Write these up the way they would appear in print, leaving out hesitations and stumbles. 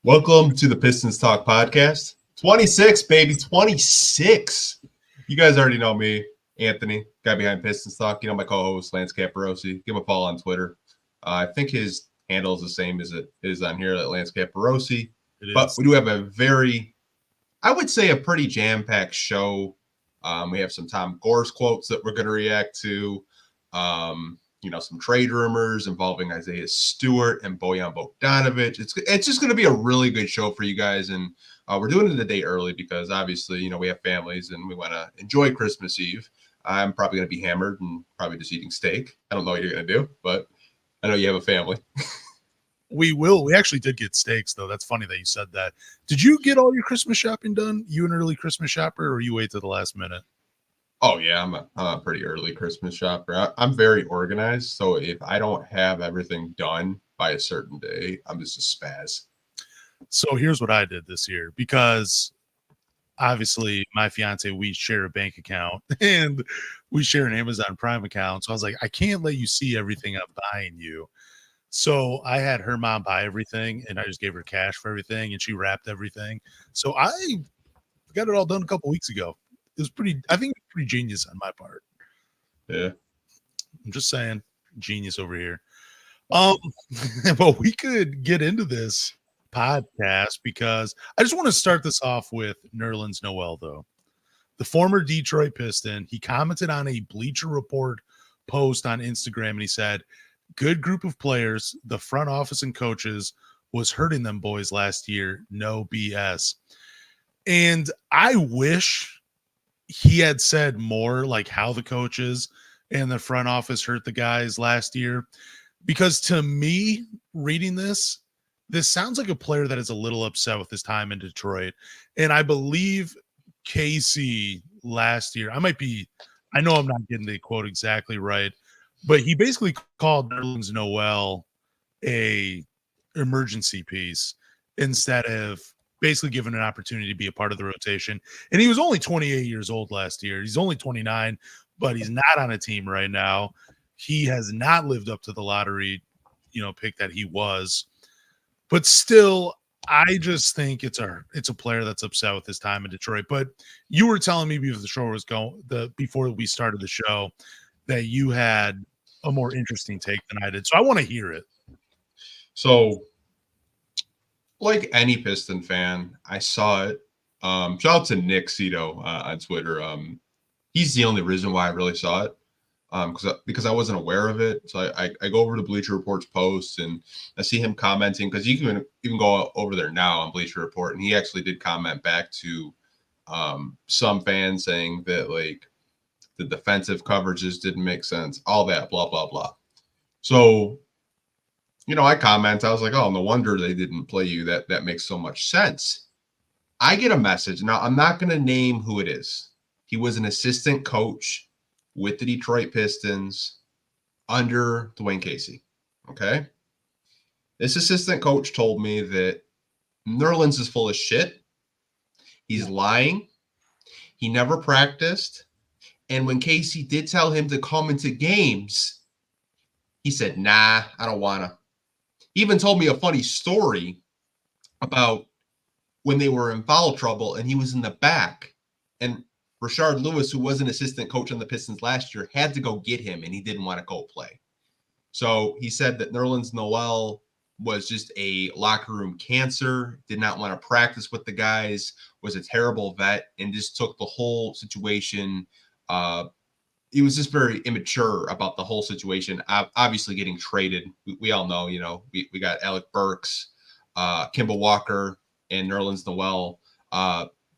Welcome to the Pistons Talk Podcast. 26, baby, 26. You guys already know me, Anthony, guy behind Pistons Talk. You know my co-host, Lance Caparosi. Give him a follow on Twitter. I think his handle is the same as it is on here, at Lance Caparosi. But we do have a I would say a pretty jam-packed show. We have some Tom Gores quotes that we're going to react to. Some trade rumors involving Isaiah Stewart and Bojan Bogdanovic. It's just going to be a really good show for you guys. And we're doing it a day early because obviously, we have families and we want to enjoy Christmas Eve. I'm probably going to be hammered and probably just eating steak. I don't know what you're going to do, but I know you have a family. We will. We actually did get steaks, though. That's funny that you said that. Did you get all your Christmas shopping done? You an early Christmas shopper, or you wait till the last minute? Oh, yeah, I'm a pretty early Christmas shopper. I'm very organized, so if I don't have everything done by a certain day, I'm just a spaz. So here's what I did this year, because obviously my fiance, we share a bank account and we share an Amazon Prime account. So I was like, I can't let you see everything I'm buying you. So I had her mom buy everything, and I just gave her cash for everything, and she wrapped everything. So I got it all done a couple weeks ago. It was pretty genius on my part. Yeah. I'm just saying, genius over here. But we could get into this podcast because I just want to start this off with Nerlens Noel, though. The former Detroit Piston, he commented on a Bleacher Report post on Instagram, and he said, "Good group of players. The front office and coaches was hurting them boys last year. No BS." And I wish he had said more, like how the coaches and the front office hurt the guys last year, because to me, reading this sounds like a player that is a little upset with his time in Detroit. And I believe Casey last year, I know I'm not getting the quote exactly right, but he basically called Nerlens Noel a emergency piece instead of basically given an opportunity to be a part of the rotation. And he was only 28 years old last year. He's only 29, but he's not on a team right now. He has not lived up to the lottery, pick that he was. But still, I just think it's a player that's upset with his time in Detroit. But you were telling me before we started the show that you had a more interesting take than I did. So I want to hear it. So, like any Piston fan, I saw it. Shout out to Nick Cito on Twitter. He's the only reason why I really saw it, because I wasn't aware of it. So I go over to Bleacher Report's post and I see him commenting, because you can even go over there now on Bleacher Report, and he actually did comment back to some fans saying that like the defensive coverages didn't make sense, all that, blah, blah, blah. So I comment, I was like, oh, no wonder they didn't play you. That makes so much sense. I get a message. Now, I'm not going to name who it is. He was an assistant coach with the Detroit Pistons under Dwayne Casey. Okay. This assistant coach told me that Nerlens is full of shit. He's lying. He never practiced. And when Casey did tell him to come into games, he said, nah, I don't want to. He even told me a funny story about when they were in foul trouble and he was in the back, and Rashard Lewis, who was an assistant coach on the Pistons last year, had to go get him, and he didn't want to go play. So he said that Nerlens Noel was just a locker room cancer, did not want to practice with the guys, was a terrible vet, and just took the whole situation. He was just very immature about the whole situation. Obviously getting traded. We all know, we got Alec Burks, Kemba Walker, and Nerlens Noel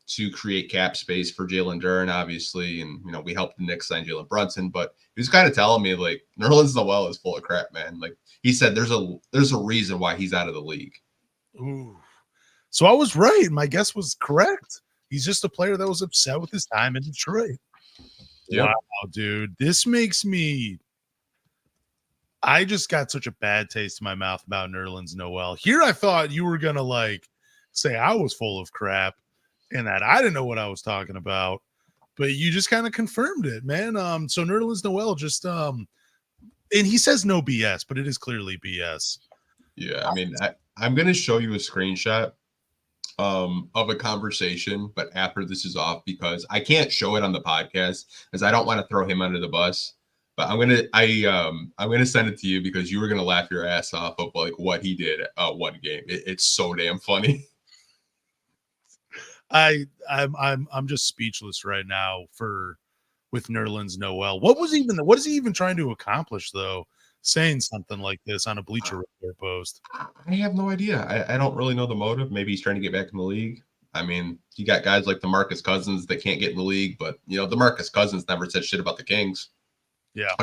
to create cap space for Jalen Duren, obviously. And, we helped the Knicks sign Jalen Brunson, but he was kind of telling me like Nerlens Noel is full of crap, man. Like he said, there's a reason why he's out of the league. Ooh. So I was right. My guess was correct. He's just a player that was upset with his time in Detroit. Yep. Wow, dude. This makes me – I just got such a bad taste in my mouth about Nerlens Noel. Here I thought you were going to, say I was full of crap and that I didn't know what I was talking about. But you just kind of confirmed it, man. So Nerlens Noel just and he says no BS, but it is clearly BS. Yeah, I mean, I'm gonna show you a screenshot of a conversation, but after this is off because I can't show it on the podcast because I don't want to throw him under the bus. But I'm gonna send it to you because you were gonna laugh your ass off of like what he did one game. It's so damn funny. I'm just speechless right now with Nerlens Noel. What is he even trying to accomplish though? Saying something like this on a Bleacher Report post. I have no idea. I don't really know the motive. Maybe he's trying to get back in the league. I mean, you got guys like DeMarcus Cousins that can't get in the league, but DeMarcus Cousins never said shit about the Kings. Yeah.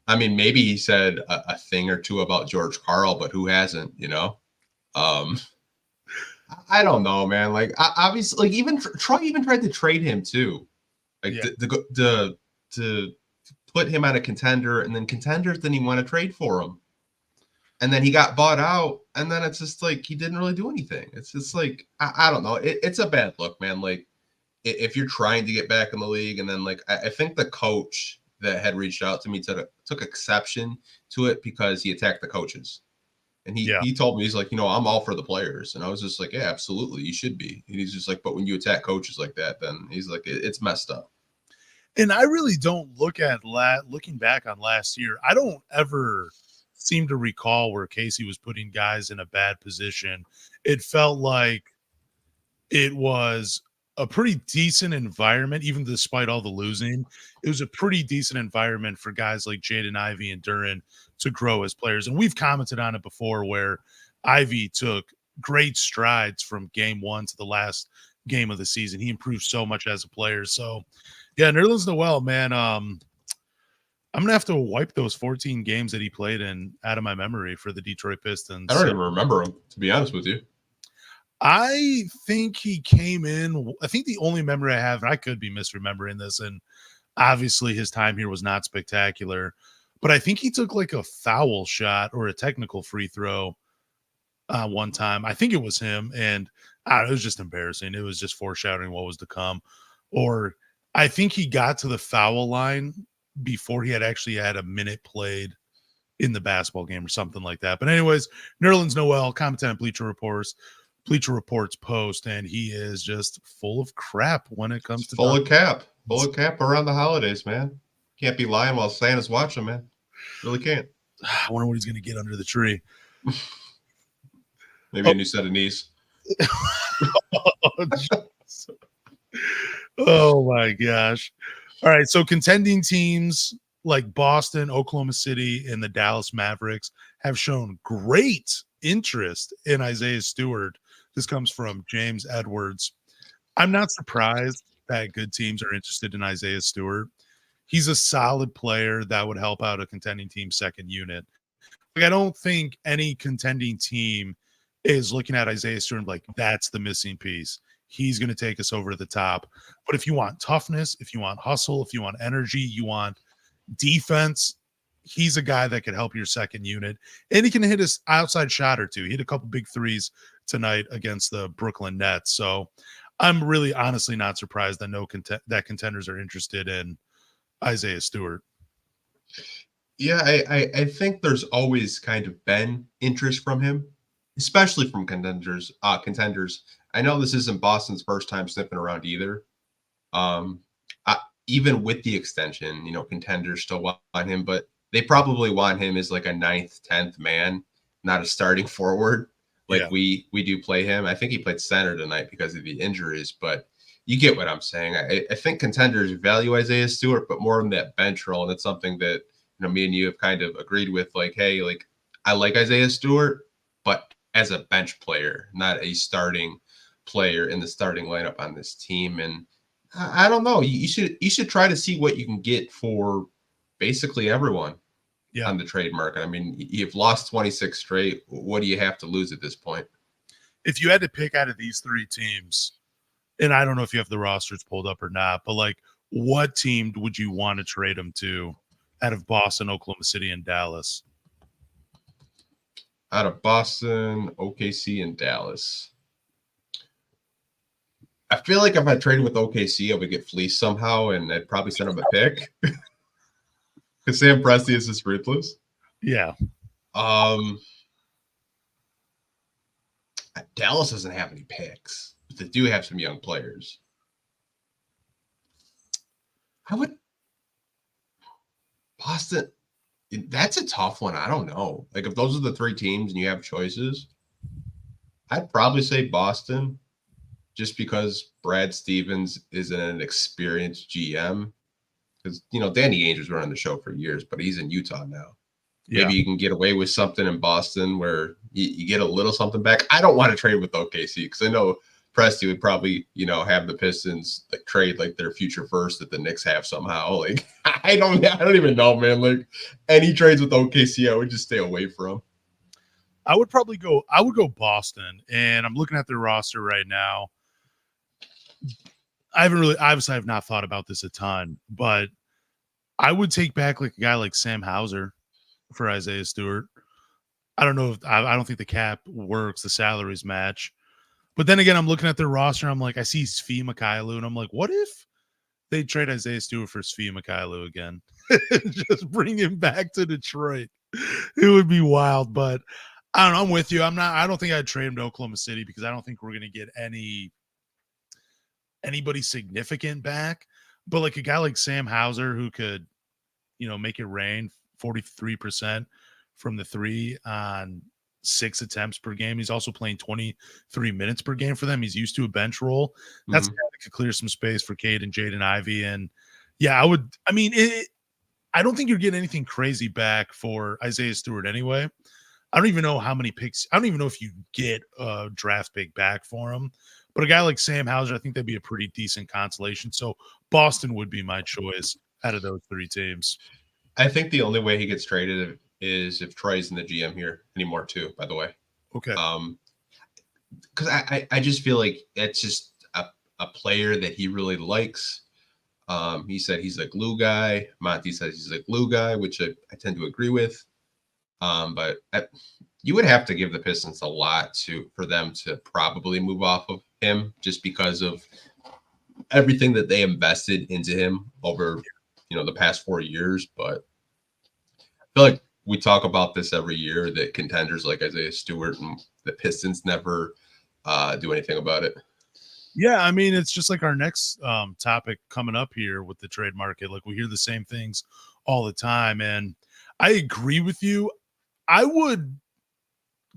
I mean, maybe he said a thing or two about George Karl, but who hasn't, I don't know, man. Like, obviously, like even Troy even tried to trade him too, like to put him on a contender, and then contenders didn't even want to trade for him, and then he got bought out, and then it's just like he didn't really do anything. It's just like I don't know. It's a bad look, man. Like if you're trying to get back in the league, and then like I think the coach that had reached out to me took exception to it because he attacked the coaches. And he told me, he's like, I'm all for the players. And I was just like, yeah, absolutely. You should be. And he's just like, but when you attack coaches like that, then he's like, it's messed up. And I really don't looking back on last year, I don't ever seem to recall where Casey was putting guys in a bad position. It felt like it was a pretty decent environment, even despite all the losing. It was a pretty decent environment for guys like Jaden Ivey and Duren to grow as players. And we've commented on it before where Ivey took great strides from game one to the last game of the season. He improved so much as a player. So, yeah, Nerlens Noel, man, I'm going to have to wipe those 14 games that he played in out of my memory for the Detroit Pistons. I don't even remember him, to be honest with you. I think he came in. I think the only memory I have, and I could be misremembering this, and obviously his time here was not spectacular, but I think he took like a foul shot or a technical free throw one time. I think it was him, and it was just embarrassing. It was just foreshadowing what was to come. Or I think he got to the foul line before he had actually had a minute played in the basketball game or something like that. But anyways, Nerlens Noel, commented on Bleacher Report's post, and he is just full of crap when it comes to full of cap around the holidays, man. Can't be lying while Santa's watching, man. Really can't. I wonder what he's going to get under the tree. Maybe a new set of knees. Oh my gosh. All right, so contending teams like Boston, Oklahoma City, and the Dallas Mavericks have shown great interest in Isaiah Stewart. This comes from James Edwards. I'm not surprised that good teams are interested in Isaiah Stewart. He's a solid player that would help out a contending team's second unit. Like, I don't think any contending team is looking at Isaiah Stewart like that's the missing piece. He's going to take us over the top. But if you want toughness, if you want hustle, if you want energy, you want defense, he's a guy that could help your second unit. And he can hit his outside shot or two. He hit a couple big threes tonight against the Brooklyn Nets. So I'm really honestly not surprised that that contenders are interested in Isaiah Stewart. Yeah, I think there's always kind of been interest from him, especially from contenders. I know this isn't Boston's first time sniffing around either. Even with the extension, contenders still want him, but they probably want him as like a 9th, 10th man, not a starting forward. Like we do play him. I think he played center tonight because of the injuries, but you get what I'm saying. I think contenders value Isaiah Stewart, but more in that bench role. And it's something that, me and you have kind of agreed with, like, hey, like I like Isaiah Stewart, but as a bench player, not a starting player in the starting lineup on this team. And I don't know. You should try to see what you can get for basically everyone on the trade market. I mean, you've lost 26 straight. What do you have to lose at this point? If you had to pick out of these three teams, and I don't know if you have the rosters pulled up or not, but like what team would you want to trade them to out of Boston, Oklahoma City, and Dallas? Out of Boston, OKC, and Dallas. I feel like if I traded with OKC, I would get fleeced somehow, and I'd probably send him a pick. Because Sam Presti is just ruthless. Yeah. Dallas doesn't have any picks, but they do have some young players. Boston, that's a tough one. I don't know. Like, if those are the three teams and you have choices, I'd probably say Boston, just because Brad Stevens is an experienced GM. Because, Danny Ainge was running the show for years, but he's in Utah now. Yeah. Maybe you can get away with something in Boston where you get a little something back. I don't want to trade with OKC because I know Presti would probably, have the Pistons like trade like their future first that the Knicks have somehow. Like, I don't even know, man. Like, any trades with OKC, I would just stay away from. I would go Boston, and I'm looking at their roster right now. Obviously I've not thought about this a ton, but I would take back like a guy like Sam Hauser for Isaiah Stewart. I don't know I don't think the cap works, the salaries match. But then again, I'm looking at their roster. I'm like, I see Svi Mykhailiuk, and I'm like, what if they trade Isaiah Stewart for Svi Mykhailiuk again? Just bring him back to Detroit. It would be wild, but I don't know. I'm with you. I don't think I'd trade him to Oklahoma City because I don't think we're going to get anybody significant back. But like a guy like Sam Hauser who could, make it rain 43% from the three on 6 attempts per game. He's also playing 23 minutes per game for them. He's used to a bench role. That's a guy that could clear some space for Cade and Jaden Ivey. And yeah, I don't think you're getting anything crazy back for Isaiah Stewart anyway. I don't even know how many picks. I don't even know if you get a draft pick back for him. But a guy like Sam Hauser, I think that'd be a pretty decent consolation. So Boston would be my choice out of those three teams. I think the only way he gets traded is if Troy's in the GM here anymore too, by the way. Okay. Because I just feel like it's just a player that he really likes. He said he's a glue guy. Monty says he's a glue guy, which I tend to agree with. But you would have to give the Pistons a lot for them to probably move off of him just because of everything that they invested into him over, the past 4 years. But I feel like we talk about this every year that contenders like Isaiah Stewart and the Pistons never do anything about it. Yeah, I mean, it's just like our next topic coming up here with the trade market. Like, we hear the same things all the time. And I agree with you. I would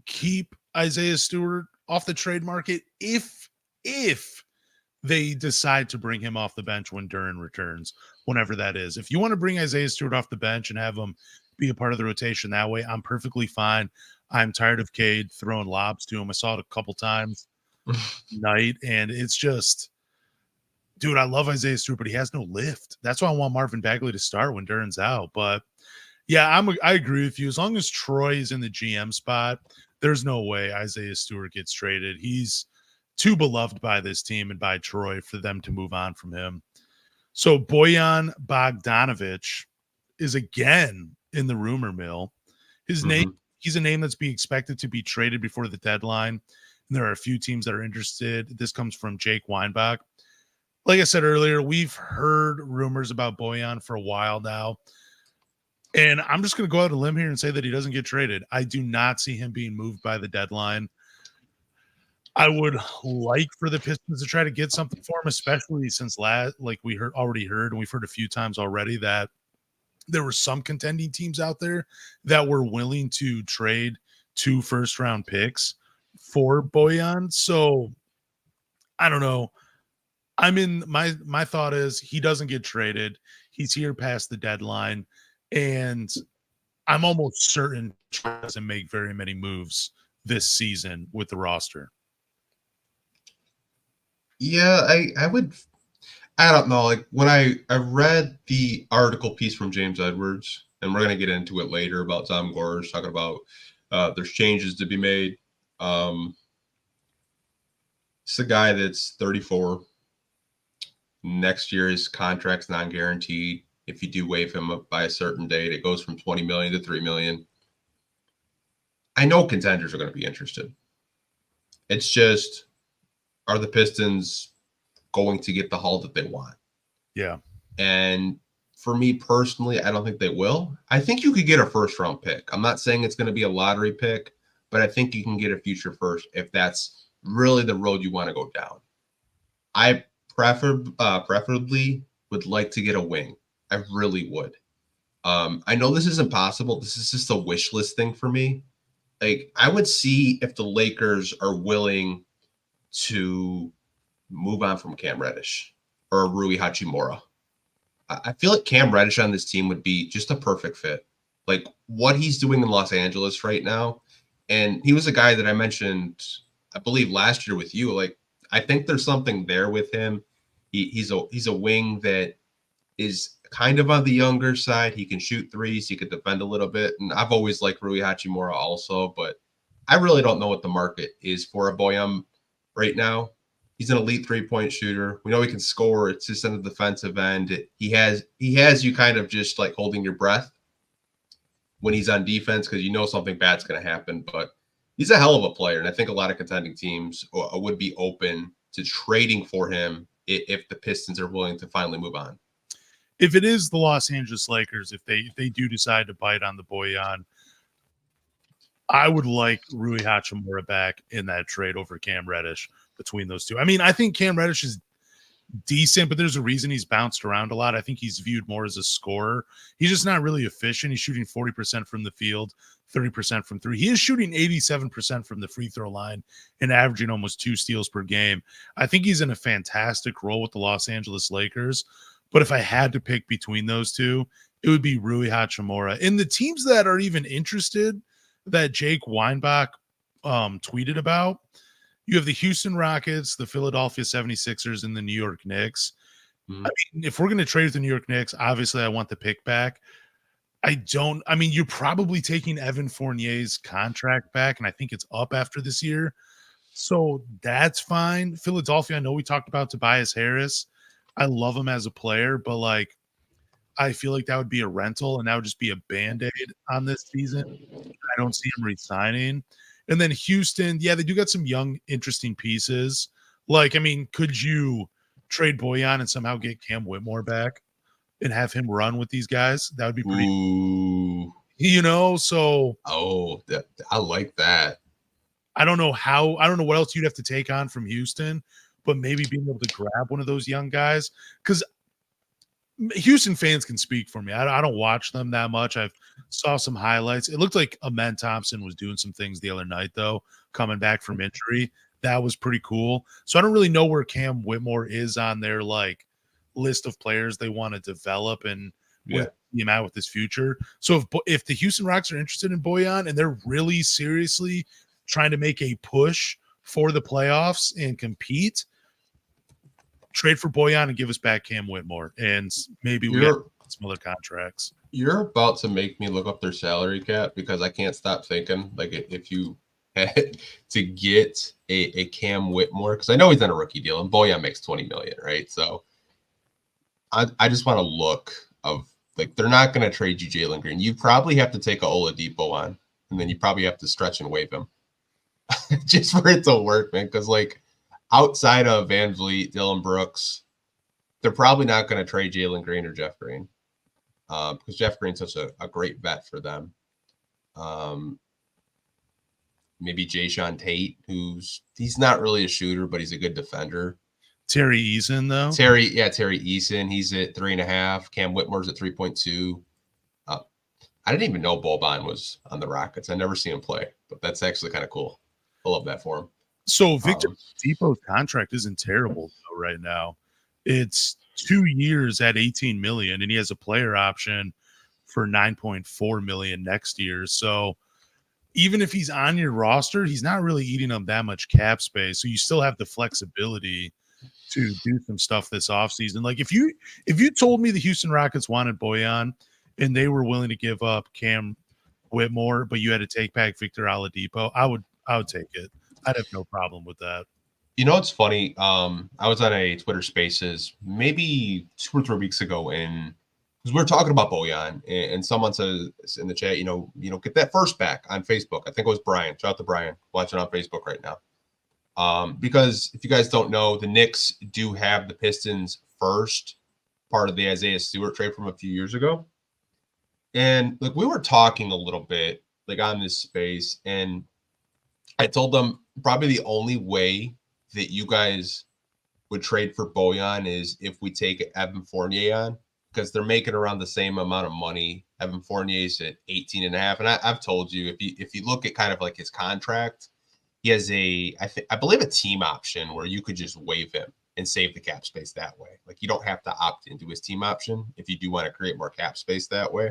keep Isaiah Stewart off the trade market if they decide to bring him off the bench when Duren returns, whenever that is. If you want to bring Isaiah Stewart off the bench and have him be a part of the rotation that way, I'm perfectly fine. I'm tired of Cade throwing lobs to him. I saw it a couple times night, and it's just, dude, I love Isaiah Stewart, but he has no lift. That's why I want Marvin Bagley to start when Duren's out. But yeah, I agree with you. As long as Troy is in the GM spot, there's no way Isaiah Stewart gets traded. He's too beloved by this team and by Troy for them to move on from him. So Bojan Bogdanovic is again in the rumor mill. His name, he's a name that's being expected to be traded before the deadline. And there are a few teams that are interested. This comes from Jake Weinbach. Like I said earlier, we've heard rumors about Bojan for a while now. And I'm just going to go out on a limb here and say that he doesn't get traded. I do not see him being moved by the deadline. I would like for the Pistons to try to get something for him, especially since we already heard, and we've heard a few times already that there were some contending teams out there that were willing to trade 2 first-round picks for Bojan. So I don't know. My thought is he doesn't get traded. He's here past the deadline, and I'm almost certain he doesn't make very many moves this season with the roster. Yeah, I don't know. Like, when I read the article piece from James Edwards, and we're going to get into it later about Tom Gores talking about there's changes to be made. It's a guy that's 34. Next year, his contract's non-guaranteed. If you do waive him up by a certain date, it goes from $20 million to $3 million. I know contenders are going to be interested. It's just, are the Pistons going to get the haul that they want? Yeah. And for me personally, I don't think they will. I think you could get a first-round pick. I'm not saying it's going to be a lottery pick, but I think you can get a future first if that's really the road you want to go down. I preferably would like to get a wing. I really would. I know this is impossible. This is just a wish list thing for me. Like, I would see if the Lakers are willing to move on from Cam Reddish or Rui Hachimura. I feel like Cam Reddish on this team would be just a perfect fit. Like, what he's doing in Los Angeles right now. And he was a guy that I mentioned, I believe, last year with you. Like, I think there's something there with him. He's a wing that is kind of on the younger side. He can shoot threes. He could defend a little bit. And I've always liked Rui Hachimura also, but I really don't know what the market is for a Bojan right now. He's an elite three-point shooter. We know he can score. It's just on the defensive end. He has you kind of just like holding your breath when he's on defense because you know something bad's going to happen. But he's a hell of a player, and I think a lot of contending teams would be open to trading for him if the Pistons are willing to finally move on. If it is the Los Angeles Lakers, if they do decide to bite on the Bojan, I would like Rui Hachimura back in that trade over Cam Reddish between those two. I mean, I think Cam Reddish is decent, but there's a reason he's bounced around a lot. I think he's viewed more as a scorer. He's just not really efficient. He's shooting 40% from the field, 30% from three. He is shooting 87% from the free throw line and averaging almost 2 steals per game. I think he's in a fantastic role with the Los Angeles Lakers. But if I had to pick between those two, it would be Rui Hachimura. In the teams that are even interested that Jake Weinbach tweeted about, you have the Houston Rockets, the Philadelphia 76ers, and the New York Knicks. I mean, if we're going to trade with the New York Knicks, obviously I want the pick back. You're probably taking Evan Fournier's contract back, and I think it's up after this year. So that's fine. Philadelphia, I know we talked about Tobias Harris. I love him as a player, but like, I feel like that would be a rental and that would just be a Band-Aid on this season. I don't see him re-signing. And then Houston, yeah, they do got some young, interesting pieces. Like, I mean, could you trade Bojan and somehow get Cam Whitmore back and have him run with these guys? That would be pretty Ooh. So. Oh, I like that. I don't know what else you'd have to take on from Houston, but maybe being able to grab one of those young guys, because Houston fans can speak for me. I don't watch them that much. I've saw some highlights. It looked like Amen Thompson was doing some things the other night, though, coming back from injury. That was pretty cool. So I don't really know where Cam Whitmore is on their like list of players they want to develop and him out with his future. So if the Houston Rockets are interested in Bojan and they're really seriously trying to make a push for the playoffs and compete, trade for Bojan and give us back Cam Whitmore, and maybe we have some other contracts. You're about to make me look up their salary cap because I can't stop thinking, like, if you had to get a Cam Whitmore, because I know he's on a rookie deal and Bojan makes $20 million, right? So I just want to look of, like, they're not going to trade you Jalen Green. You probably have to take a Oladipo on, and then you probably have to stretch and waive him just for it to work, man. Because, like, outside of Van Vliet, Dylan Brooks, they're probably not going to trade Jalen Green or Jeff Green because Jeff Green's such a great vet for them. Maybe Jayshawn Tate, he's not really a shooter, but he's a good defender. Terry Eason, though. Terry Eason, he's at 3.5. Cam Whitmore's at 3.2. I didn't even know Boban was on the Rockets. I never seen him play, but that's actually kind of cool. I love that for him. So Victor Oladipo's contract isn't terrible though right now. It's 2 years at $18 million, and he has a player option for $9.4 million next year. So even if he's on your roster, he's not really eating up that much cap space. So you still have the flexibility to do some stuff this offseason. Like if you told me the Houston Rockets wanted Bojan and they were willing to give up Cam Whitmore, but you had to take back Victor Oladipo, I would take it. I'd have no problem with that. You know, it's funny. I was on a Twitter Spaces maybe 2 or 3 weeks ago, because we were talking about Bojan, and someone says in the chat, get that first back on Facebook. I think it was Brian. Shout out to Brian, watching on Facebook right now. Because if you guys don't know, the Knicks do have the Pistons first, part of the Isaiah Stewart trade from a few years ago. And like we were talking a little bit like on this space, and I told them probably the only way that you guys would trade for Bojan is if we take Evan Fournier on, because they're making around the same amount of money. Evan Fournier's at 18 and a half. And I've told you, if you look at kind of like his contract, he has I believe a team option where you could just waive him and save the cap space that way. Like you don't have to opt into his team option if you do want to create more cap space that way.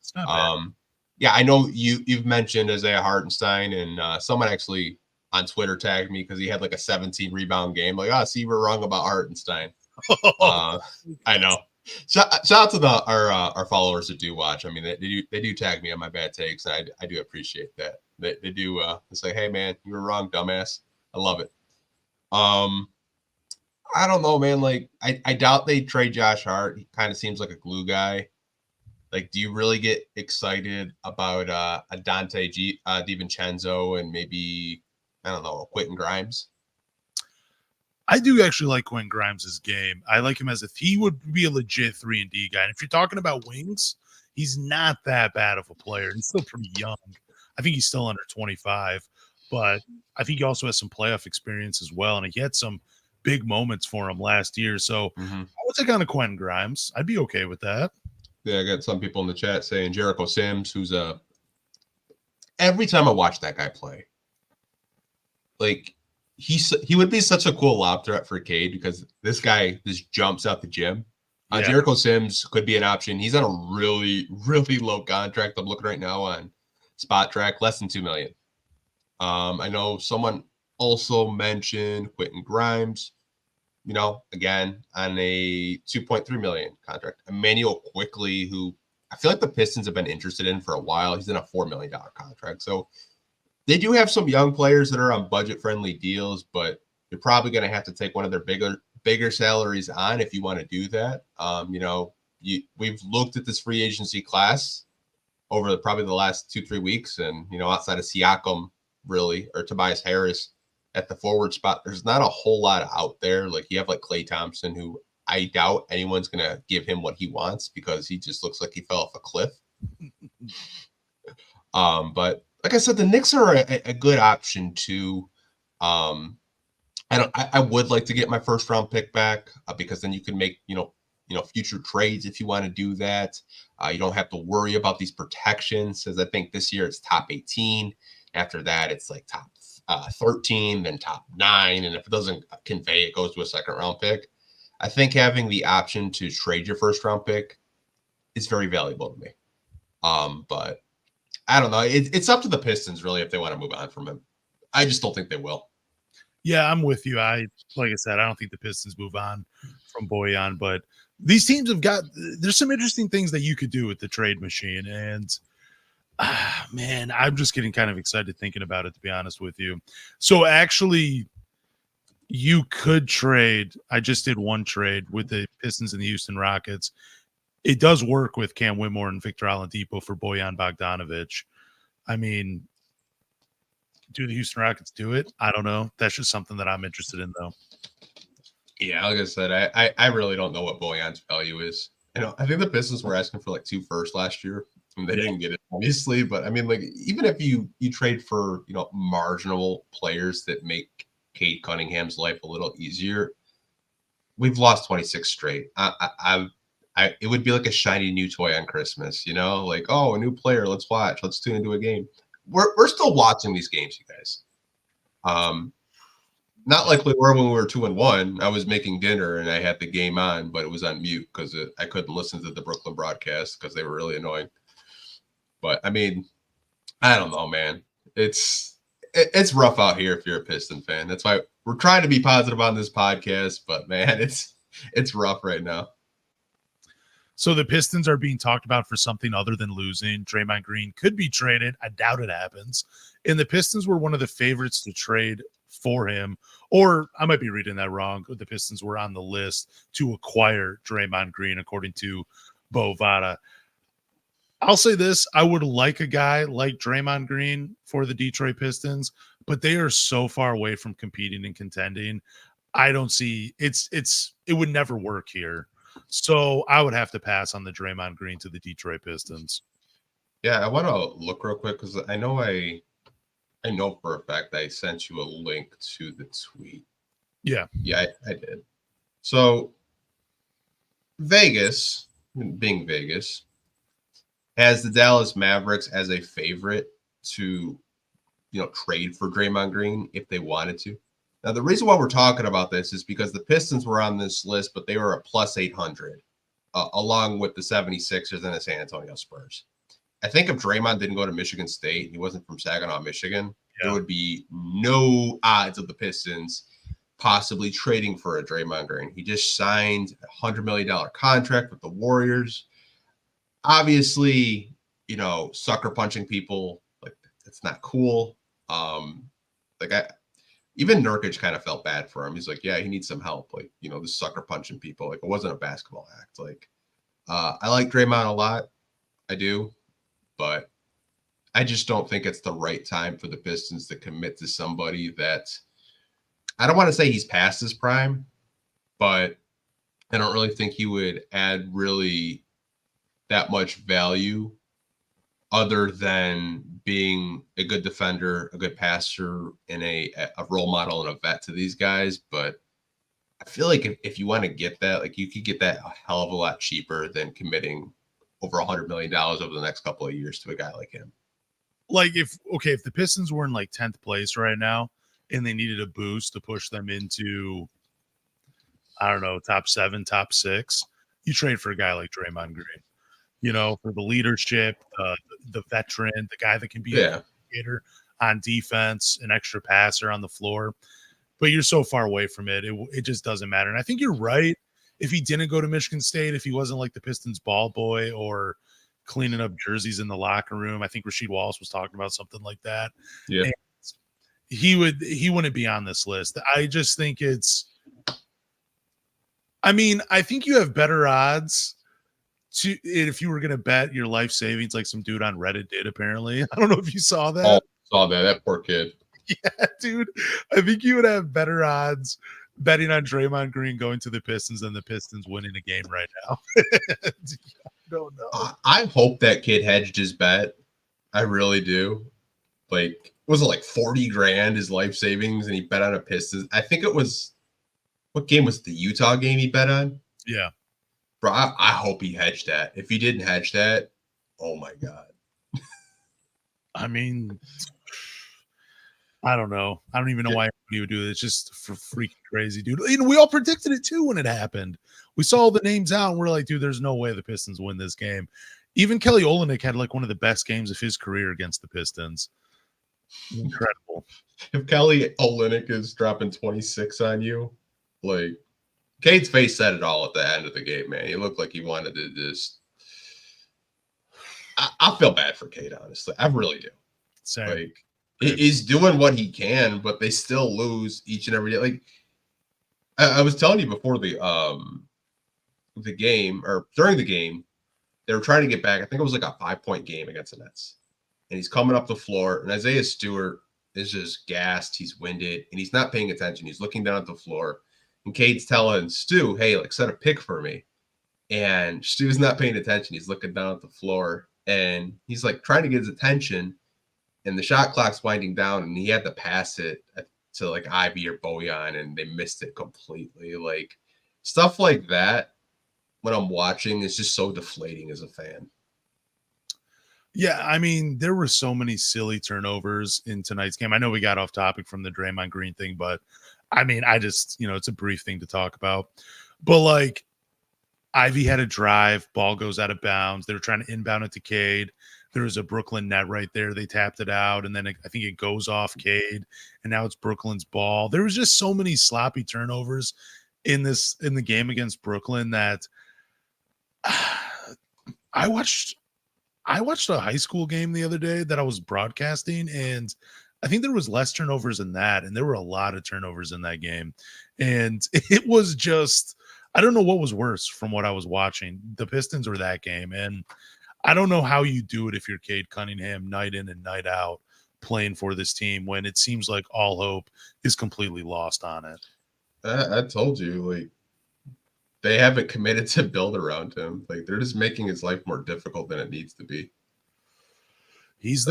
It's not bad. Yeah, I know you've mentioned Isaiah Hartenstein, and someone actually on Twitter tagged me because he had like a 17 rebound game. Like, see, we're wrong about Hartenstein. I know. Shout out to our followers that do watch. I mean, they do tag me on my bad takes, and I do appreciate that. They do say, hey man, you were wrong, dumbass. I love it. I don't know, man. Like, I doubt they trade Josh Hart. He kind of seems like a glue guy. Like, do you really get excited about a Dante DiVincenzo and maybe, I don't know, a Quentin Grimes? I do actually like Quentin Grimes' game. I like him he would be a legit 3-and-D guy. And if you're talking about wings, he's not that bad of a player. He's still pretty young. I think he's still under 25, but I think he also has some playoff experience as well. And he had some big moments for him last year. So I would take on a Quentin Grimes. I'd be okay with that. Yeah, I got some people in the chat saying Jericho Sims, who's every time I watch that guy play, like he would be such a cool lob threat for Cade because this guy just jumps out the gym. Yeah. Jericho Sims could be an option. He's on a really, really low contract. I'm looking right now on Spot Track, less than $2 million. I know someone also mentioned Quentin Grimes. You know, again, on a $2.3 million contract. Emmanuel Quickly, who I feel like the Pistons have been interested in for a while. He's in a $4 million contract. So they do have some young players that are on budget-friendly deals, but you're probably going to have to take one of their bigger salaries on if you want to do that. You know, we've looked at this free agency class over probably the last 2-3 weeks, and, you know, outside of Siakam, really, or Tobias Harris, at the forward spot, there's not a whole lot out there. Like you have like Klay Thompson, who I doubt anyone's going to give him what he wants because he just looks like he fell off a cliff. But like I said, the Knicks are a good option too. I would like to get my first round pick back because then you can make, you know, future trades if you want to do that. You don't have to worry about these protections, as I think this year it's top 18. After that, it's like top 13, then top 9, and if it doesn't convey, it goes to a second round pick. I think having the option to trade your first round pick is very valuable to me. But I don't know. It's up to the Pistons really if they want to move on from him. I just don't think they will. Yeah, I'm with you. Like I said, I don't think the Pistons move on from Bojan, but these teams there's some interesting things that you could do with the trade machine, and man, I'm just getting kind of excited thinking about it, to be honest with you. So actually, you could trade. I just did one trade with the Pistons and the Houston Rockets. It does work with Cam Whitmore and Victor Oladipo for Bojan Bogdanovic. I mean, do the Houston Rockets do it? I don't know. That's just something that I'm interested in, though. Yeah, like I said, I really don't know what Bojan's value is. You know, I think the Pistons were asking for like 2 firsts last year. And they didn't get it, obviously, but I mean, like, even if you trade for, you know, marginal players that make Cade Cunningham's life a little easier, we've lost 26 straight. It would be like a shiny new toy on Christmas, you know, like, oh, a new player, let's watch, let's tune into a game. We're still watching these games, you guys. Not like we were when we were 2-1. I was making dinner and I had the game on, but it was on mute because I couldn't listen to the Brooklyn broadcast because they were really annoying. But I mean, I don't know, man. It's rough out here if you're a Piston fan. That's why we're trying to be positive on this podcast, but man, it's rough right now. So the Pistons are being talked about for something other than losing. Draymond Green could be traded. I doubt it happens. And the Pistons were one of the favorites to trade for him. Or I might be reading that wrong. The Pistons were on the list to acquire Draymond Green, according to Bo Vada. I'll say this. I would like a guy like Draymond Green for the Detroit Pistons, but they are so far away from competing and contending. I don't see it would never work here. So I would have to pass on the Draymond Green to the Detroit Pistons. Yeah, I want to look real quick because I know I I know for a fact I sent you a link to the tweet. Yeah. Yeah, I did. So Vegas, being Vegas, has the Dallas Mavericks as a favorite to, trade for Draymond Green if they wanted to. Now, the reason why we're talking about this is because the Pistons were on this list, but they were a plus 800, along with the 76ers and the San Antonio Spurs. I think if Draymond didn't go to Michigan State, he wasn't from Saginaw, Michigan, there would be no odds of the Pistons possibly trading for a Draymond Green. He just signed a $100 million contract with the Warriors. Obviously, sucker punching people, like, it's not cool. Even Nurkic kind of felt bad for him. He's like, yeah, he needs some help. Like, this sucker punching people. Like, it wasn't a basketball act. Like, I like Draymond a lot. I do. But I just don't think it's the right time for the Pistons to commit to somebody that, I don't want to say he's past his prime, but I don't really think he would add really that much value other than being a good defender, a good passer, and a role model and a vet to these guys. But I feel like if you want to get that, like, you could get that a hell of a lot cheaper than committing over $100 million over the next couple of years to a guy like him. Like, if the Pistons were in like 10th place right now and they needed a boost to push them into, I don't know, top 7, top 6, you trade for a guy like Draymond Green, for the leadership, the veteran, the guy that can be a leader on defense, an extra passer on the floor. But you're so far away from it. It just doesn't matter. And I think you're right. If he didn't go to Michigan State, if he wasn't like the Pistons ball boy or cleaning up jerseys in the locker room, I think Rasheed Wallace was talking about something like that. Yeah. And he wouldn't be on this list. I just think I think you have better odds if you were going to bet your life savings, like some dude on Reddit did, apparently. I don't know if you saw that. Oh, saw that. That poor kid. Yeah, dude. I think you would have better odds betting on Draymond Green going to the Pistons than the Pistons winning a game right now. I don't know. I hope that kid hedged his bet. I really do. Like, was it like 40 grand his life savings and he bet on a Pistons? I think it was, what game was it, the Utah game he bet on? Yeah. Bro, I hope he hedged that. If he didn't hedge that, oh my God. I mean, I don't know. I don't even know why he would do it. It's just for freaking crazy, dude. We all predicted it too when it happened. We saw all the names out and we're like, dude, there's no way the Pistons win this game. Even Kelly Olynyk had like one of the best games of his career against the Pistons. Incredible. If Kelly Olynyk is dropping 26 on you, like, Cade's face said it all at the end of the game, man. He looked like he wanted to just. I feel bad for Cade, honestly. I really do. Same. Like, he's doing what he can, but they still lose each and every day. Like, I was telling you before the game, or during the game, they were trying to get back. I think it was like a 5-point game against the Nets. And he's coming up the floor, and Isaiah Stewart is just gassed. He's winded, and he's not paying attention. He's looking down at the floor. And Cade's telling Stu, hey, like, set a pick for me. And Stu's not paying attention. He's looking down at the floor, and he's like trying to get his attention. And the shot clock's winding down, and he had to pass it to like Ivy or Bojan, and they missed it completely. Like, stuff like that, when I'm watching, is just so deflating as a fan. Yeah, I mean, there were so many silly turnovers in tonight's game. I know we got off topic from the Draymond Green thing, but I mean, I just, it's a brief thing to talk about. But like, Ivy had a drive, ball goes out of bounds. They were trying to inbound it to Cade. There was a Brooklyn net right there. They tapped it out, and then I think it goes off Cade, and now it's Brooklyn's ball. There was just so many sloppy turnovers in the game against Brooklyn that I watched a high school game the other day that I was broadcasting, and I think there was less turnovers in that, and there were a lot of turnovers in that game. And it was just, I don't know what was worse from what I was watching, the Pistons or that game. And I don't know how you do it if you're Cade Cunningham night in and night out playing for this team when it seems like all hope is completely lost on it. I told you, like, they haven't committed to build around him. Like, they're just making his life more difficult than it needs to be. He's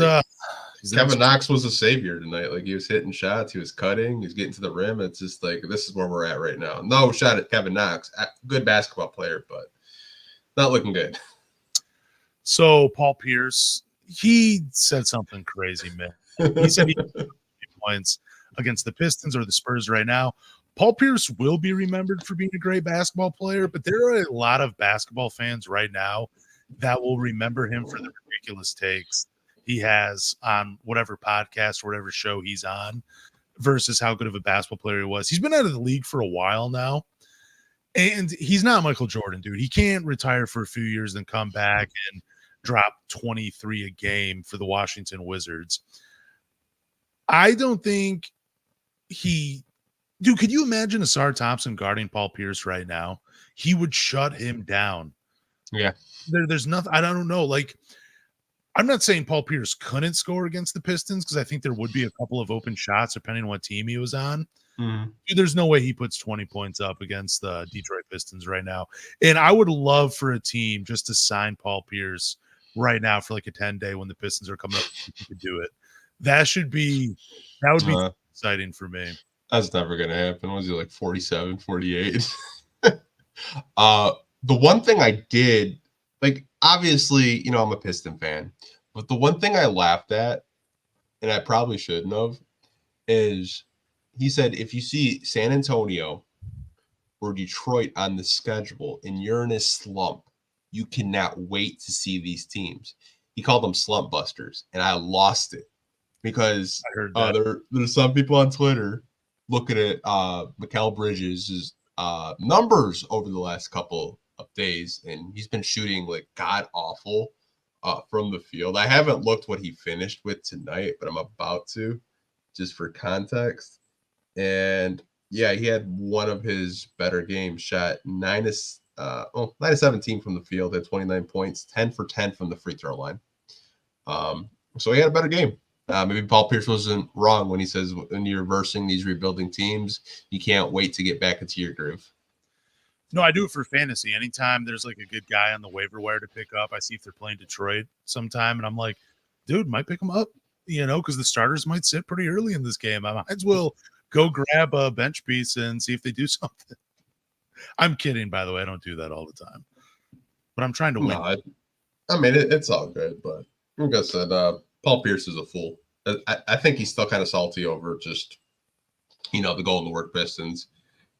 Kevin Knox was a savior tonight. Like, he was hitting shots, he was cutting, he was getting to the rim. It's just like, this is where we're at right now. No shot at Kevin Knox. Good basketball player, but not looking good. So Paul Pierce, he said something crazy, man. He said he points against the Pistons or the Spurs right now. Paul Pierce will be remembered for being a great basketball player, but there are a lot of basketball fans right now that will remember him for the ridiculous takes he has on whatever podcast or whatever show he's on versus how good of a basketball player he was. He's been out of the league for a while now, and he's not Michael Jordan, dude. He can't retire for a few years and come back and drop 23 a game for the Washington Wizards. I don't think dude, could you imagine Asar Thompson guarding Paul Pierce right now? He would shut him down. Yeah. There's nothing. I don't know. Like, I'm not saying Paul Pierce couldn't score against the Pistons because I think there would be a couple of open shots depending on what team he was on. Mm-hmm. Dude, there's no way he puts 20 points up against the Detroit Pistons right now. And I would love for a team just to sign Paul Pierce right now for like a 10-day when the Pistons are coming up. You could do it. That would be exciting for me. That's never going to happen. Was he like 47, 48? The one thing I did, like, obviously, you know, I'm a Piston fan, but the one thing I laughed at, and I probably shouldn't have, is he said, if you see San Antonio or Detroit on the schedule and you're in a slump, you cannot wait to see these teams. He called them slump busters, and I lost it because there's some people on Twitter looking at Mikal Bridges' numbers over the last couple of days, and he's been shooting like god awful from the field. I haven't looked what he finished with tonight, but I'm about to, just for context. And yeah, he had one of his better games, shot 9 of 17 from the field, had 29 points, 10 for 10 from the free throw line. So he had a better game. Maybe Paul Pierce wasn't wrong when he says when you're versing these rebuilding teams, you can't wait to get back into your groove. No, I do it for fantasy. Anytime there's like a good guy on the waiver wire to pick up, I see if they're playing Detroit sometime, and I'm like, dude, might pick them up, you know, because the starters might sit pretty early in this game. I might as well go grab a bench piece and see if they do something. I'm kidding, by the way. I don't do that all the time, but I'm trying to win. No, I mean, it's all good, but like I said, Paul Pierce is a fool. I think he's still kind of salty over just, you know, the Golden Work Pistons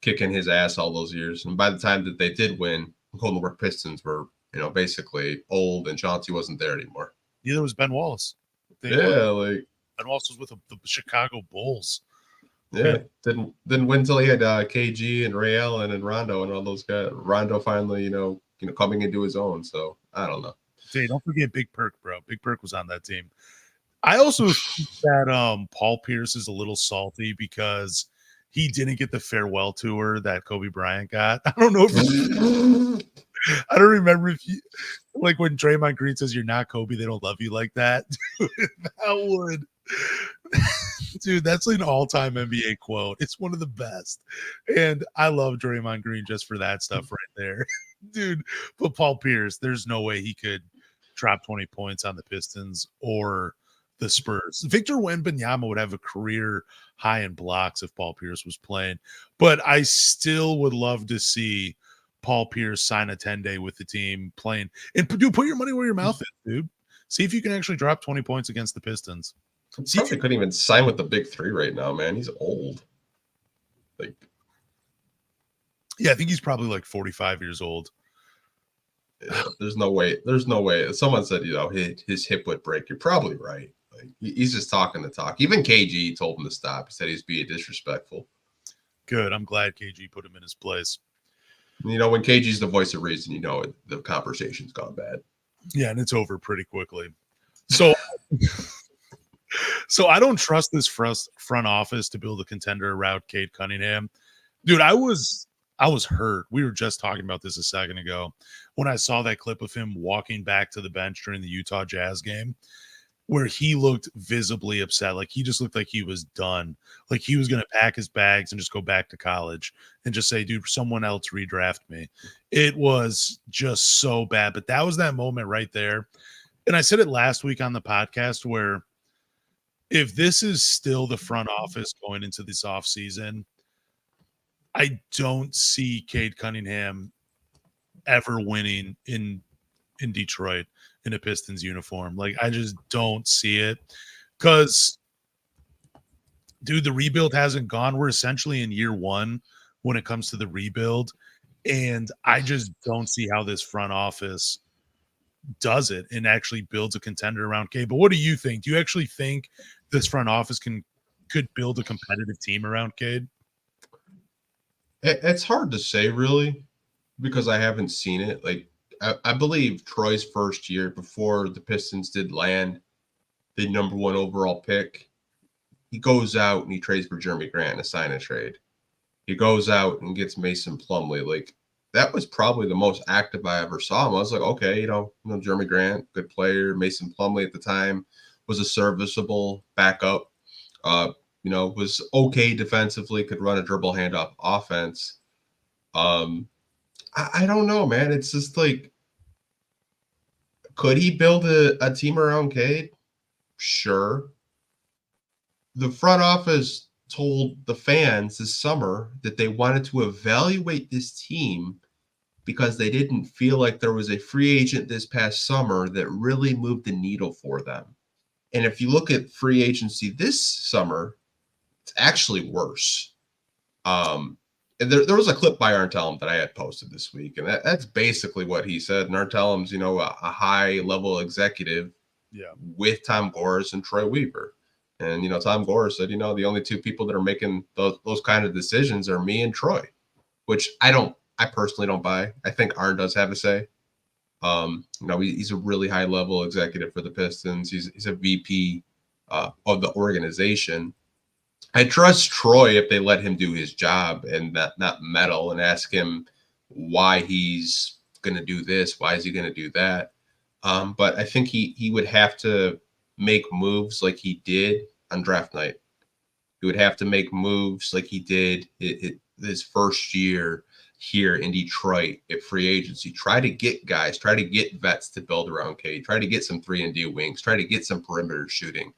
kicking his ass all those years. And by the time that they did win, the Golden Work Pistons were, you know, basically old, and Chauncey wasn't there anymore. Neither was Ben Wallace. Like Ben Wallace was with the Chicago Bulls. Yeah, didn't win until he had KG and Ray Allen and Rondo and all those guys. Rondo finally, you know, coming into his own. So I don't know. Hey, don't forget Big Perk, bro. Big Perk was on that team. I also think that Paul Pierce is a little salty because he didn't get the farewell tour that Kobe Bryant got. I don't know if I don't remember if you like when Draymond Green says you're not Kobe, they don't love you like that. Dude, that's an all-time NBA quote. It's one of the best. And I love Draymond Green just for that stuff right there. Dude, but Paul Pierce, there's no way he could drop 20 points on the Pistons or the Spurs. Victor Wembanyama would have a career high in blocks if Paul Pierce was playing. But I still would love to see Paul Pierce sign a 10-day with the team playing. And dude, put your money where your mouth is, dude. See if you can actually drop 20 points against the Pistons. See if he couldn't even sign with the big three right now, man. He's old. Like, yeah, I think he's probably like 45 years old. Yeah, there's no way. There's no way. Someone said, you know, his hip would break. You're probably right. Like, he's just talking the talk. Even KG told him to stop. He said he's being disrespectful. Good. I'm glad KG put him in his place. You know, when KG's the voice of reason, you know the conversation's gone bad. Yeah, and it's over pretty quickly. So, so I don't trust this front office to build a contender around Cade Cunningham. Dude, I was hurt. We were just talking about this a second ago when I saw that clip of him walking back to the bench during the Utah Jazz game where he looked visibly upset. Like he just looked like he was done. Like he was going to pack his bags and just go back to college and just say, dude, someone else redraft me. It was just so bad. But that was that moment right there. And I said it last week on the podcast where if this is still the front office going into this offseason, I don't see Cade Cunningham ever winning in Detroit in a Pistons uniform. Like, I just don't see it because, dude, the rebuild hasn't gone. We're essentially in year one when it comes to the rebuild, and I just don't see how this front office does it and actually builds a contender around Cade. But what do you think? Do you actually think this front office could build a competitive team around Cade? It's hard to say, really, because I haven't seen it. Like, I believe Troy's first year before the Pistons did land the number 1 overall pick, he goes out and he trades for Jeremy Grant, a sign and trade. He goes out and gets Mason Plumlee. Like, that was probably the most active I ever saw him. I was like, okay, Jeremy Grant, good player. Mason Plumlee at the time was a serviceable backup. Was okay defensively, could run a dribble handoff offense. I don't know, man. It's just like, could he build a team around Cade? Sure. The front office told the fans this summer that they wanted to evaluate this team because they didn't feel like there was a free agent this past summer that really moved the needle for them. And if you look at free agency this summer, it's actually worse. And there was a clip by Arntelm that I had posted this week, and that's basically what he said. And Arntelm's, a high-level executive with Tom Gores and Troy Weaver. And, Tom Gores said, the only two people that are making those kind of decisions are me and Troy, which I personally don't buy. I think Arn does have a say. He's a really high-level executive for the Pistons. He's a VP of the organization. I trust Troy if they let him do his job and not meddle and ask him why he's going to do this, why is he going to do that. But I think he would have to make moves like he did on draft night. He would have to make moves like he did his first year here in Detroit at free agency. Try to get guys, try to get vets to build around Cade, try to get some 3-and-D wings, try to get some perimeter shooting,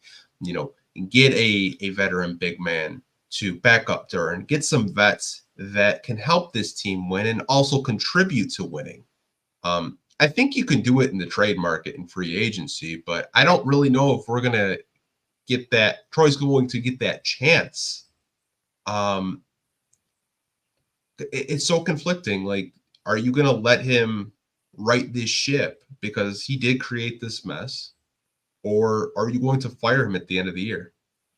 get a veteran big man to back up Duran, get some vets that can help this team win and also contribute to winning. I think you can do it in the trade market and free agency, but I don't really know if we're going to get that. Troy's going to get that chance. It's so conflicting. Like, are you going to let him right this ship because he did create this mess? Or are you going to fire him at the end of the year?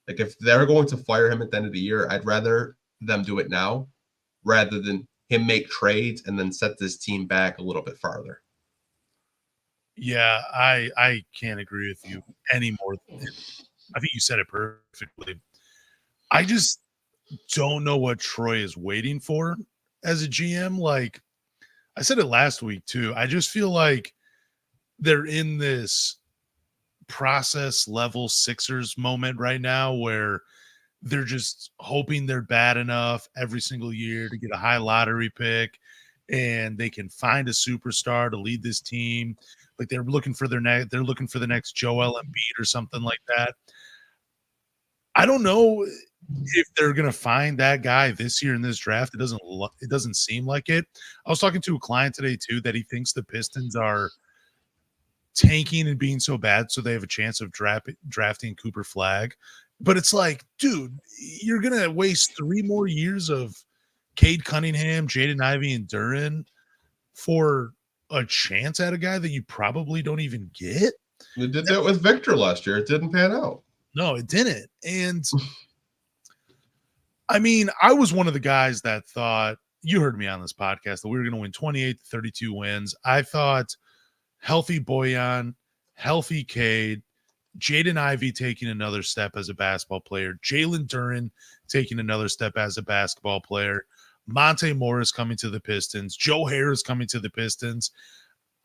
Like, if they're going to fire him at the end of the year, I'd rather them do it now rather than him make trades and then set this team back a little bit farther. Yeah, I can't agree with you anymore. I think you said it perfectly. I just don't know what Troy is waiting for as a GM. Like, I said it last week too. I just feel like they're in this process level Sixers moment right now where they're just hoping they're bad enough every single year to get a high lottery pick and they can find a superstar to lead this team. Like, they're looking for the next Joel Embiid or something like that. I don't know if they're going to find that guy this year in this draft. It doesn't seem like it. I was talking to a client today too that he thinks the Pistons are tanking and being so bad so they have a chance of drafting Cooper Flagg. But it's like, dude, you're going to waste 3 more years of Cade Cunningham, Jaden Ivey, and Duran for a chance at a guy that you probably don't even get. They did that with Victor last year. It didn't pan out. No, it didn't. And I mean, I was one of the guys that thought, you heard me on this podcast, that we were going to win 28 to 32 wins. I thought healthy Bojan, healthy Cade, Jaden Ivey taking another step as a basketball player, Jalen Duran taking another step as a basketball player, Monte Morris coming to the Pistons, Joe Harris coming to the Pistons.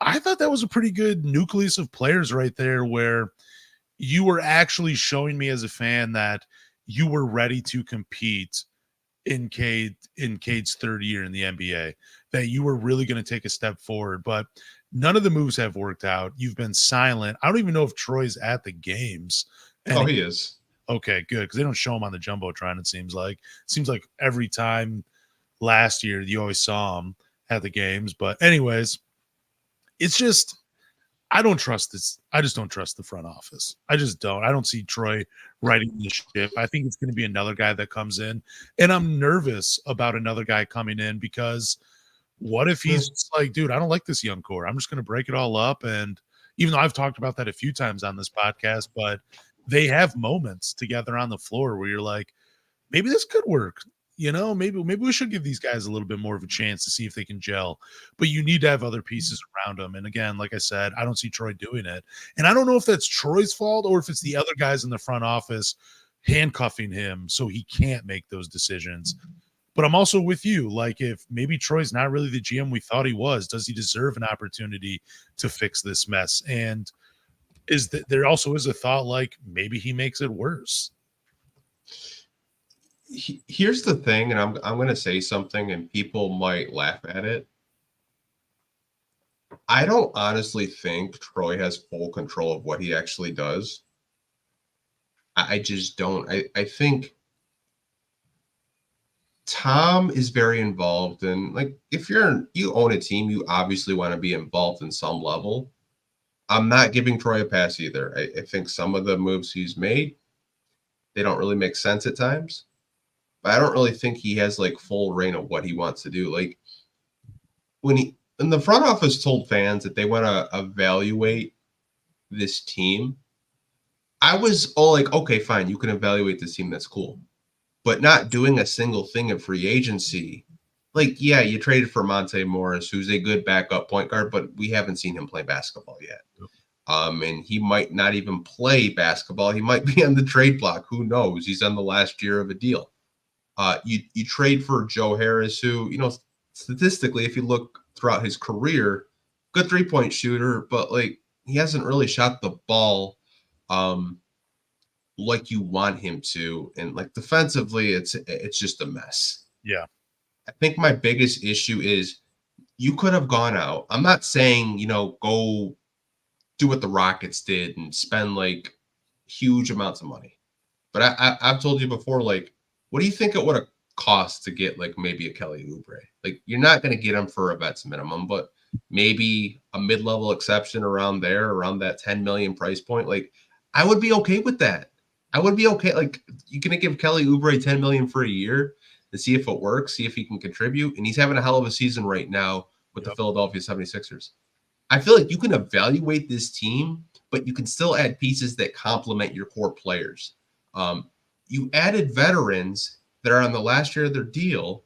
I thought that was a pretty good nucleus of players right there where you were actually showing me as a fan that you were ready to compete in Cade's third year in the NBA, that you were really going to take a step forward. But none of the moves have worked out. You've been silent. I don't even know if Troy's at the games. Oh, he is. Okay, good, because they don't show him on the jumbotron. It seems like every time last year you always saw him at the games. But anyways, it's just I don't trust this. I just don't trust the front office. I just don't. I don't see Troy riding the ship. I think it's going to be another guy that comes in, and I'm nervous about another guy coming in because what if he's just like, dude, I don't like this young core. I'm just going to break it all up. And even though I've talked about that a few times on this podcast, but they have moments together on the floor where you're like, maybe this could work. Maybe we should give these guys a little bit more of a chance to see if they can gel. But you need to have other pieces around them. And again, like I said, I don't see Troy doing it. And I don't know if that's Troy's fault or if it's the other guys in the front office handcuffing him so he can't make those decisions. But I'm also with you. Like, if maybe Troy's not really the GM we thought he was, does he deserve an opportunity to fix this mess? And there also is a thought like maybe he makes it worse. Here's the thing, and I'm going to say something, and people might laugh at it. I don't honestly think Troy has full control of what he actually does. I just don't. I think Tom is very involved in, like, if you own a team, you obviously want to be involved in some level. I'm not giving Troy a pass either. I think some of the moves he's made, they don't really make sense at times. But I don't really think he has like full reign of what he wants to do. Like when the front office told fans that they want to evaluate this team, I was all like, okay, fine, you can evaluate this team. That's cool. But not doing a single thing in free agency. Like, yeah, you traded for Monte Morris, who's a good backup point guard, but we haven't seen him play basketball yet. And he might not even play basketball. He might be on the trade block. Who knows? He's on the last year of a deal. You trade for Joe Harris, who, statistically, if you look throughout his career, good 3-point shooter, but like he hasn't really shot the ball like you want him to. And like defensively, it's just a mess. Yeah. I think my biggest issue is you could have gone out. I'm not saying, go do what the Rockets did and spend like huge amounts of money. But I've told you before, like, what do you think it would have cost to get like maybe a Kelly Oubre? Like, you're not going to get him for a vets minimum, but maybe a mid-level exception around that 10 million price point. Like, I would be okay with that. I would be okay. Like, you're going to give Kelly Oubre 10 million for a year to see if it works, see if he can contribute. And he's having a hell of a season right now with the Philadelphia 76ers. I feel like you can evaluate this team, but you can still add pieces that complement your core players. You added veterans that are on the last year of their deal,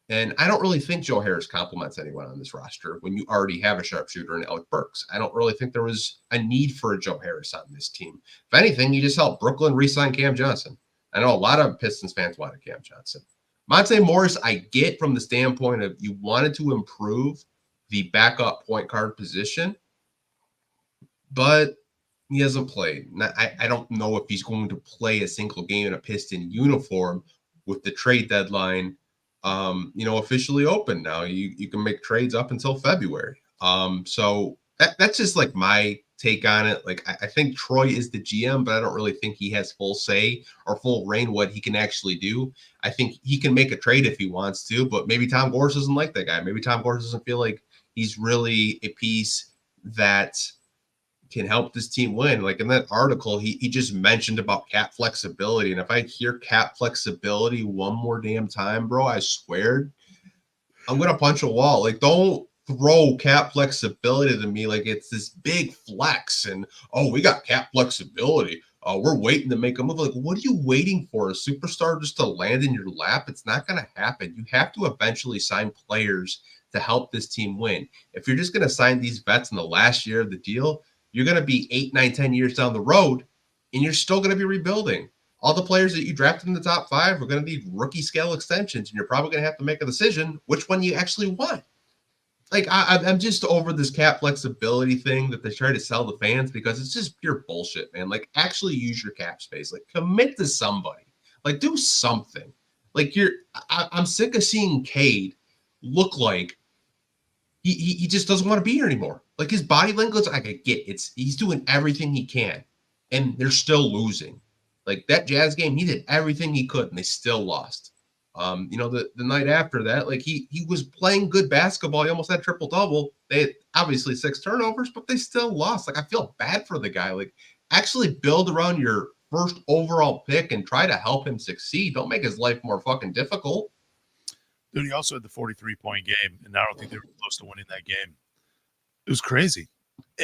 and I don't really think Joe Harris complements anyone on this roster when you already have a sharpshooter in Alec Burks. I don't really think there was a need for a Joe Harris on this team. If anything, you just helped Brooklyn re-sign Cam Johnson. I know a lot of Pistons fans wanted Cam Johnson. Monte Morris, I get from the standpoint of you wanted to improve the backup point guard position, but he hasn't played. I don't know if he's going to play a single game in a Piston uniform with the trade deadline, officially open now. You can make trades up until February. So that's just like my take on it. Like, I think Troy is the GM, but I don't really think he has full say or full reign what he can actually do. I think he can make a trade if he wants to, but maybe Tom Gores doesn't like that guy. Maybe Tom Gores doesn't feel like he's really a piece that can help this team win. Like in that article, he just mentioned about cap flexibility. And if I hear cap flexibility one more damn time, bro, I swear I'm going to punch a wall. Like, don't throw cap flexibility to me like it's this big flex and, oh, we got cap flexibility. We're waiting to make a move. Like, what are you waiting for? A superstar just to land in your lap? It's not going to happen. You have to eventually sign players to help this team win. If you're just going to sign these vets in the last year of the deal, you're going to be 8, 9, 10 years down the road, and you're still going to be rebuilding. All the players that you drafted in the top 5 are going to need rookie scale extensions, and you're probably going to have to make a decision which one you actually want. Like, I'm just over this cap flexibility thing that they try to sell the fans because it's just pure bullshit, man. Like, actually use your cap space. Like, commit to somebody. Like, do something. Like, I'm sick of seeing Cade look like he just doesn't want to be here anymore. Like, his body language, I get he's doing everything he can, and they're still losing. Like that Jazz game, he did everything he could, and they still lost. The night after that, like he was playing good basketball. He almost had triple-double. They had obviously 6 turnovers, but they still lost. Like I feel bad for the guy. Like actually build around your first overall pick and try to help him succeed. Don't make his life more fucking difficult. Dude, he also had the 43-point game, and I don't think they were close to winning that game. It was crazy.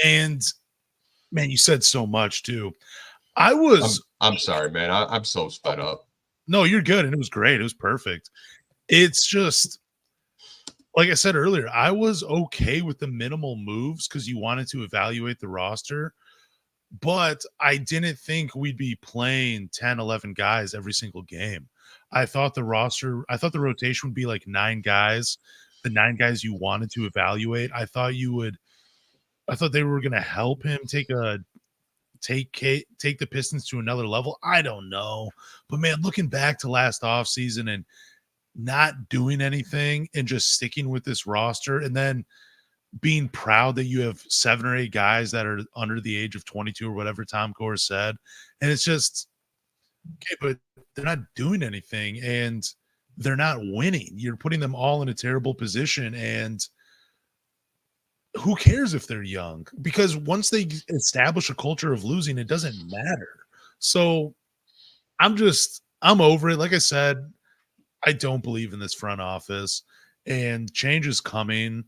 And man, you said so much too. I'm sorry, man. I'm so sped up. No, you're good. And it was great. It was perfect. It's just, like I said earlier, I was okay with the minimal moves because you wanted to evaluate the roster. But I didn't think we'd be playing 10, 11 guys every single game. I thought the rotation would be like 9 guys, the 9 guys you wanted to evaluate. I thought they were going to help him take the Pistons to another level. I don't know. But man, looking back to last offseason and not doing anything and just sticking with this roster and then being proud that you have 7 or 8 guys that are under the age of 22 or whatever Tom Gores said. And it's just, okay, but they're not doing anything and they're not winning. You're putting them all in a terrible position. And who cares if they're young? Because once they establish a culture of losing, it doesn't matter. So I'm over it. Like I said, I don't believe in this front office and change is coming.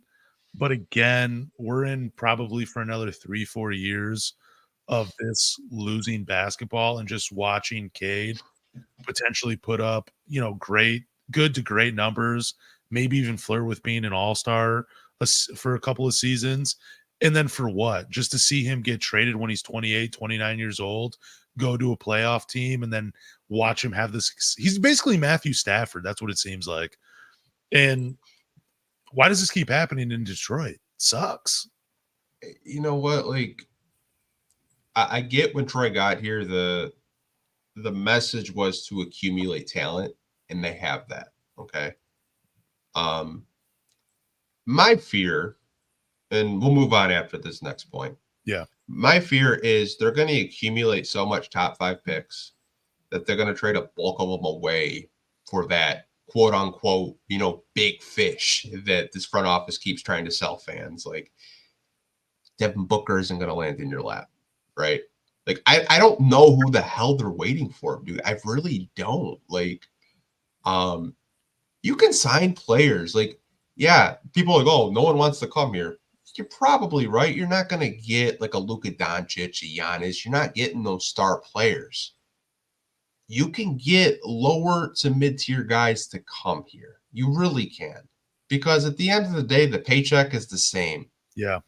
But again, we're in probably for another 3-4 years of this losing basketball and just watching Cade potentially put up, good to great numbers, maybe even flirt with being an all-star for a couple of seasons. And then for what? Just to see him get traded when he's 28, 29 years old, go to a playoff team, and then watch him have this. He's basically Matthew Stafford. That's what it seems like. And why does this keep happening in Detroit? It sucks. You know what? Like, I get when Troy got here, the message was to accumulate talent, and they have that. Okay. My fear, and we'll move on after this next point. Yeah. My fear is they're going to accumulate so much top 5 picks that they're going to trade a bulk of them away for that quote unquote, big fish that this front office keeps trying to sell fans. Like Devin Booker isn't going to land in your lap, right? Like, I don't know who the hell they're waiting for, dude. I really don't. Like, you can sign players. Like, yeah, people are like, oh, no one wants to come here. You're probably right. You're not going to get like a Luka Doncic, a Giannis. You're not getting those star players. You can get lower to mid-tier guys to come here. You really can. Because at the end of the day, the paycheck is the same. Yeah.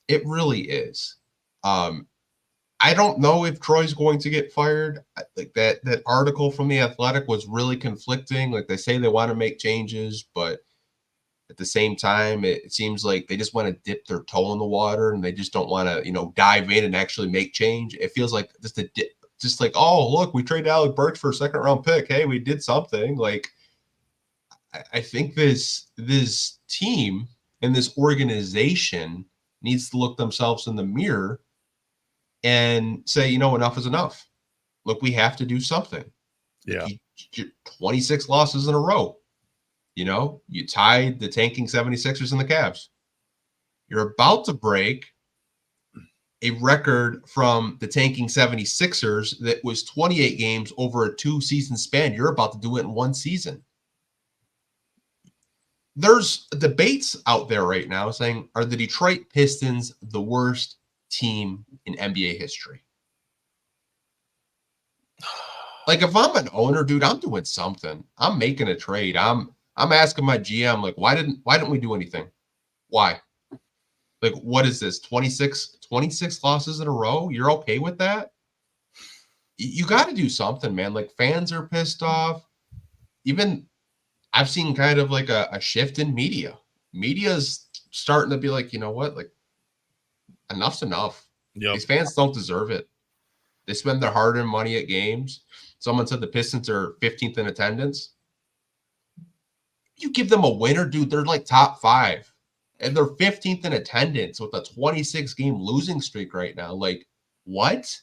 It really is. I don't know if Troy's going to get fired. Like that article from The Athletic was really conflicting. Like they say they want to make changes, but at the same time, it seems like they just want to dip their toe in the water and they just don't want to, dive in and actually make change. It feels like just like, oh, look, we traded Alec Burks for a 2nd-round pick. Hey, we did something. Like, I think this team and this organization needs to look themselves in the mirror and say, enough is enough. Look, we have to do something. Yeah. 26 losses in a row. You tied the tanking 76ers and the Cavs. You're about to break a record from the tanking 76ers that was 28 games over a 2-season span. You're about to do it in 1 season. There's debates out there right now saying, are the Detroit Pistons the worst team in NBA history? Like, if I'm an owner, dude, I'm doing something. I'm making a trade. I'm asking my GM, like, why didn't we do anything? Why? Like, what is this? 26 losses in a row? You're okay with that? You got to do something, man. Like, fans are pissed off. Even I've seen kind of like a shift in media. Media's starting to be like, you know what? Like, enough's enough. Yep. These fans don't deserve it. They spend their hard-earned money at games. Someone said the Pistons are 15th in attendance. You give them a winner, dude, they're like top 5. And they're 15th in attendance with a 26-game losing streak right now. Like, what?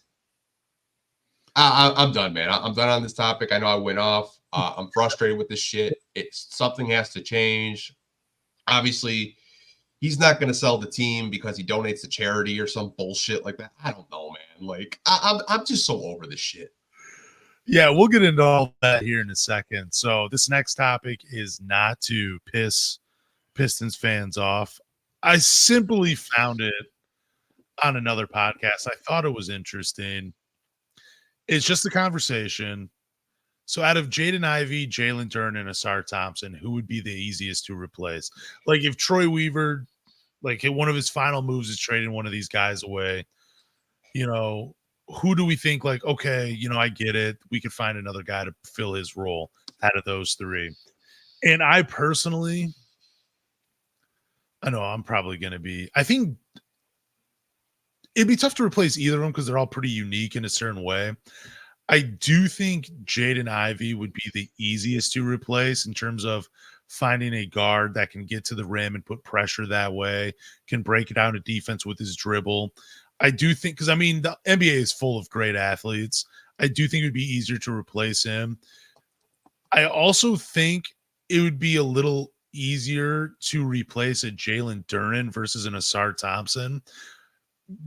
I'm done, man. I'm done on this topic. I know I went off. I'm frustrated with this shit. Something has to change. Obviously, he's not going to sell the team because he donates to charity or some bullshit like that. I don't know, man. Like I'm just so over this shit. Yeah, we'll get into all that here in a second. So this next topic is not to piss Pistons fans off. I simply found it on another podcast. I thought it was interesting. It's just a conversation. So out of Jaden Ivey, Jalen Duren, and Asar Thompson, who would be the easiest to replace? Like if Troy Weaver, like one of his final moves is trading one of these guys away, who do we think like, okay, I get it. We could find another guy to fill his role out of those three. And I personally, I know I'm probably going to be, I think it'd be tough to replace either of them because they're all pretty unique in a certain way. I do think Jaden Ivey would be the easiest to replace in terms of finding a guard that can get to the rim and put pressure that way, can break it down to defense with his dribble. I do think, because I mean, the NBA is full of great athletes. I do think it would be easier to replace him. I also think it would be a little easier to replace a Jalen Duren versus an Asar Thompson,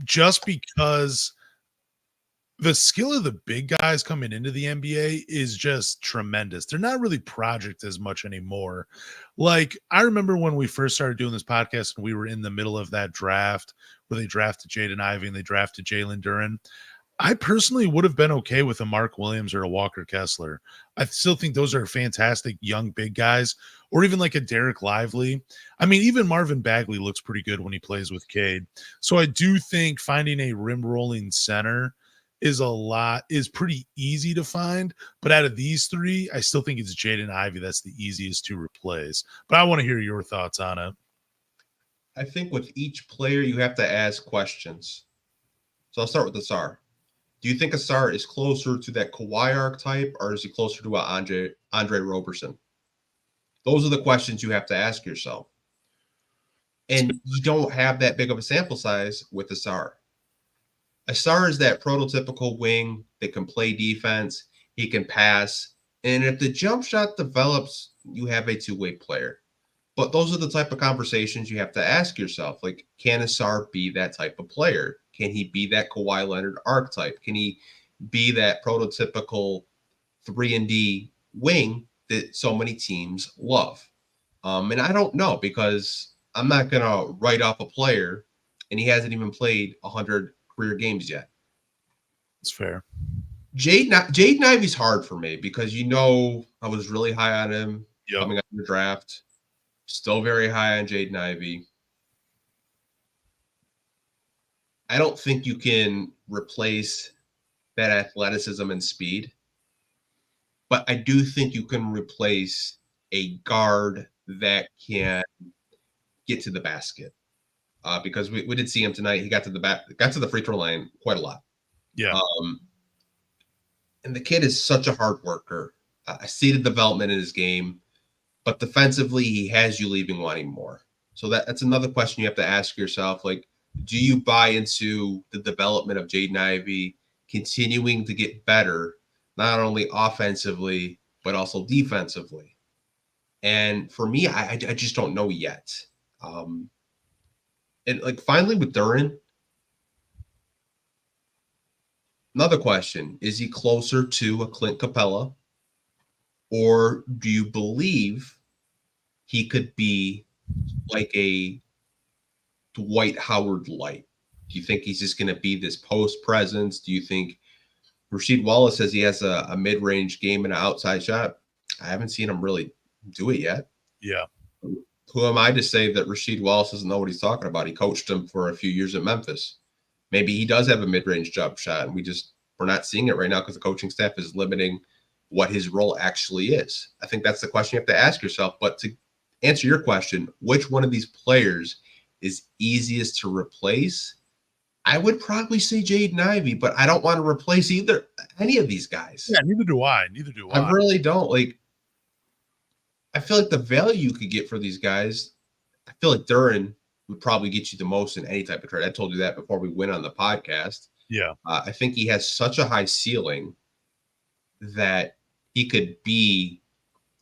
just because the skill of the big guys coming into the NBA is just tremendous. They're not really project as much anymore. Like, I remember when we first started doing this podcast and we were in the middle of that draft where they drafted Jaden Ivey and they drafted Jalen Duren. I personally would have been okay with a Mark Williams or a Walker Kessler. I still think those are fantastic young big guys, or even like a Derek Lively. I mean, even Marvin Bagley looks pretty good when he plays with Cade. So I do think finding a rim rolling center is pretty easy to find. But out of these three, I still think it's Jaden Ivey that's the easiest to replace. But I want to hear your thoughts on it. I think with each player, you have to ask questions. So I'll start with Asar. Do you think Asar is closer to that Kawhi archetype, or is he closer to Andre Roberson? Those are the questions you have to ask yourself. And you don't have that big of a sample size with Asar. Asar is that prototypical wing that can play defense. He can pass. And if the jump shot develops, you have a two-way player. But those are the type of conversations you have to ask yourself. Like, can Asar be that type of player? Can he be that Kawhi Leonard archetype? Can he be that prototypical 3-and-D wing that so many teams love? And I don't know, because I'm not going to write off a player, and he hasn't even played 100 career games yet. It's fair. Jaden Ivey's hard for me because I was really high on him coming out of the draft. Still very high on Jaden Ivey. I don't think you can replace that athleticism and speed, but I do think you can replace a guard that can get to the basket. Because we did see him tonight. He got to the free throw line quite a lot. Yeah. And the kid is such a hard worker. I see the development in his game, but defensively, he has you leaving wanting more. So that's another question you have to ask yourself. Like, do you buy into the development of Jaden Ivey continuing to get better, not only offensively, but also defensively? And for me, I just don't know yet. And like finally with Duren, another question, is he closer to a Clint Capella, or do you believe he could be like a Dwight Howard light? Do you think he's just going to be this post presence? Do you think Rasheed Wallace says he has a mid-range game and an outside shot? I haven't seen him really do it yet. Yeah. Who am I to say that Rasheed Wallace doesn't know what he's talking about? He coached him for a few years at Memphis. Maybe he does have a mid-range jump shot, and we're not seeing it right now because the coaching staff is limiting what his role actually is. I think that's the question you have to ask yourself. But to answer your question, which one of these players is easiest to replace? I would probably say Jaden Ivey, but I don't want to replace any of these guys. Yeah, neither do I. I really don't. Like, I feel like the value you could get for these guys, I feel like Duren would probably get you the most in any type of trade. I told you that before we went on the podcast. Yeah. I think he has such a high ceiling that he could be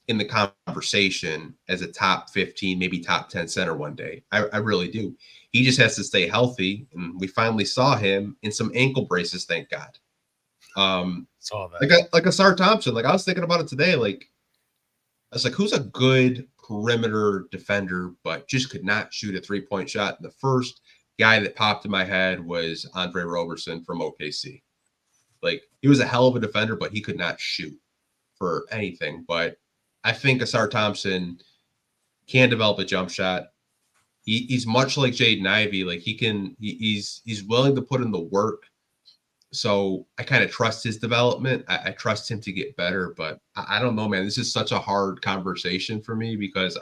in the conversation as a top 15, maybe top 10 center one day. I really do. He just has to stay healthy. And we finally saw him in some ankle braces, thank God. Saw that. Like a Sar Thompson. Like I was thinking about it today. Like I was like, who's a good perimeter defender, but just could not shoot a 3-point shot? And the first guy that popped in my head was Andre Roberson from OKC. Like he was a hell of a defender, but he could not shoot for anything. But I think Asar Thompson can develop a jump shot. He's much like Jaden Ivey. Like he's willing to put in the work. So I kind of trust his development. I trust him to get better, but I don't know, man. This is such a hard conversation for me because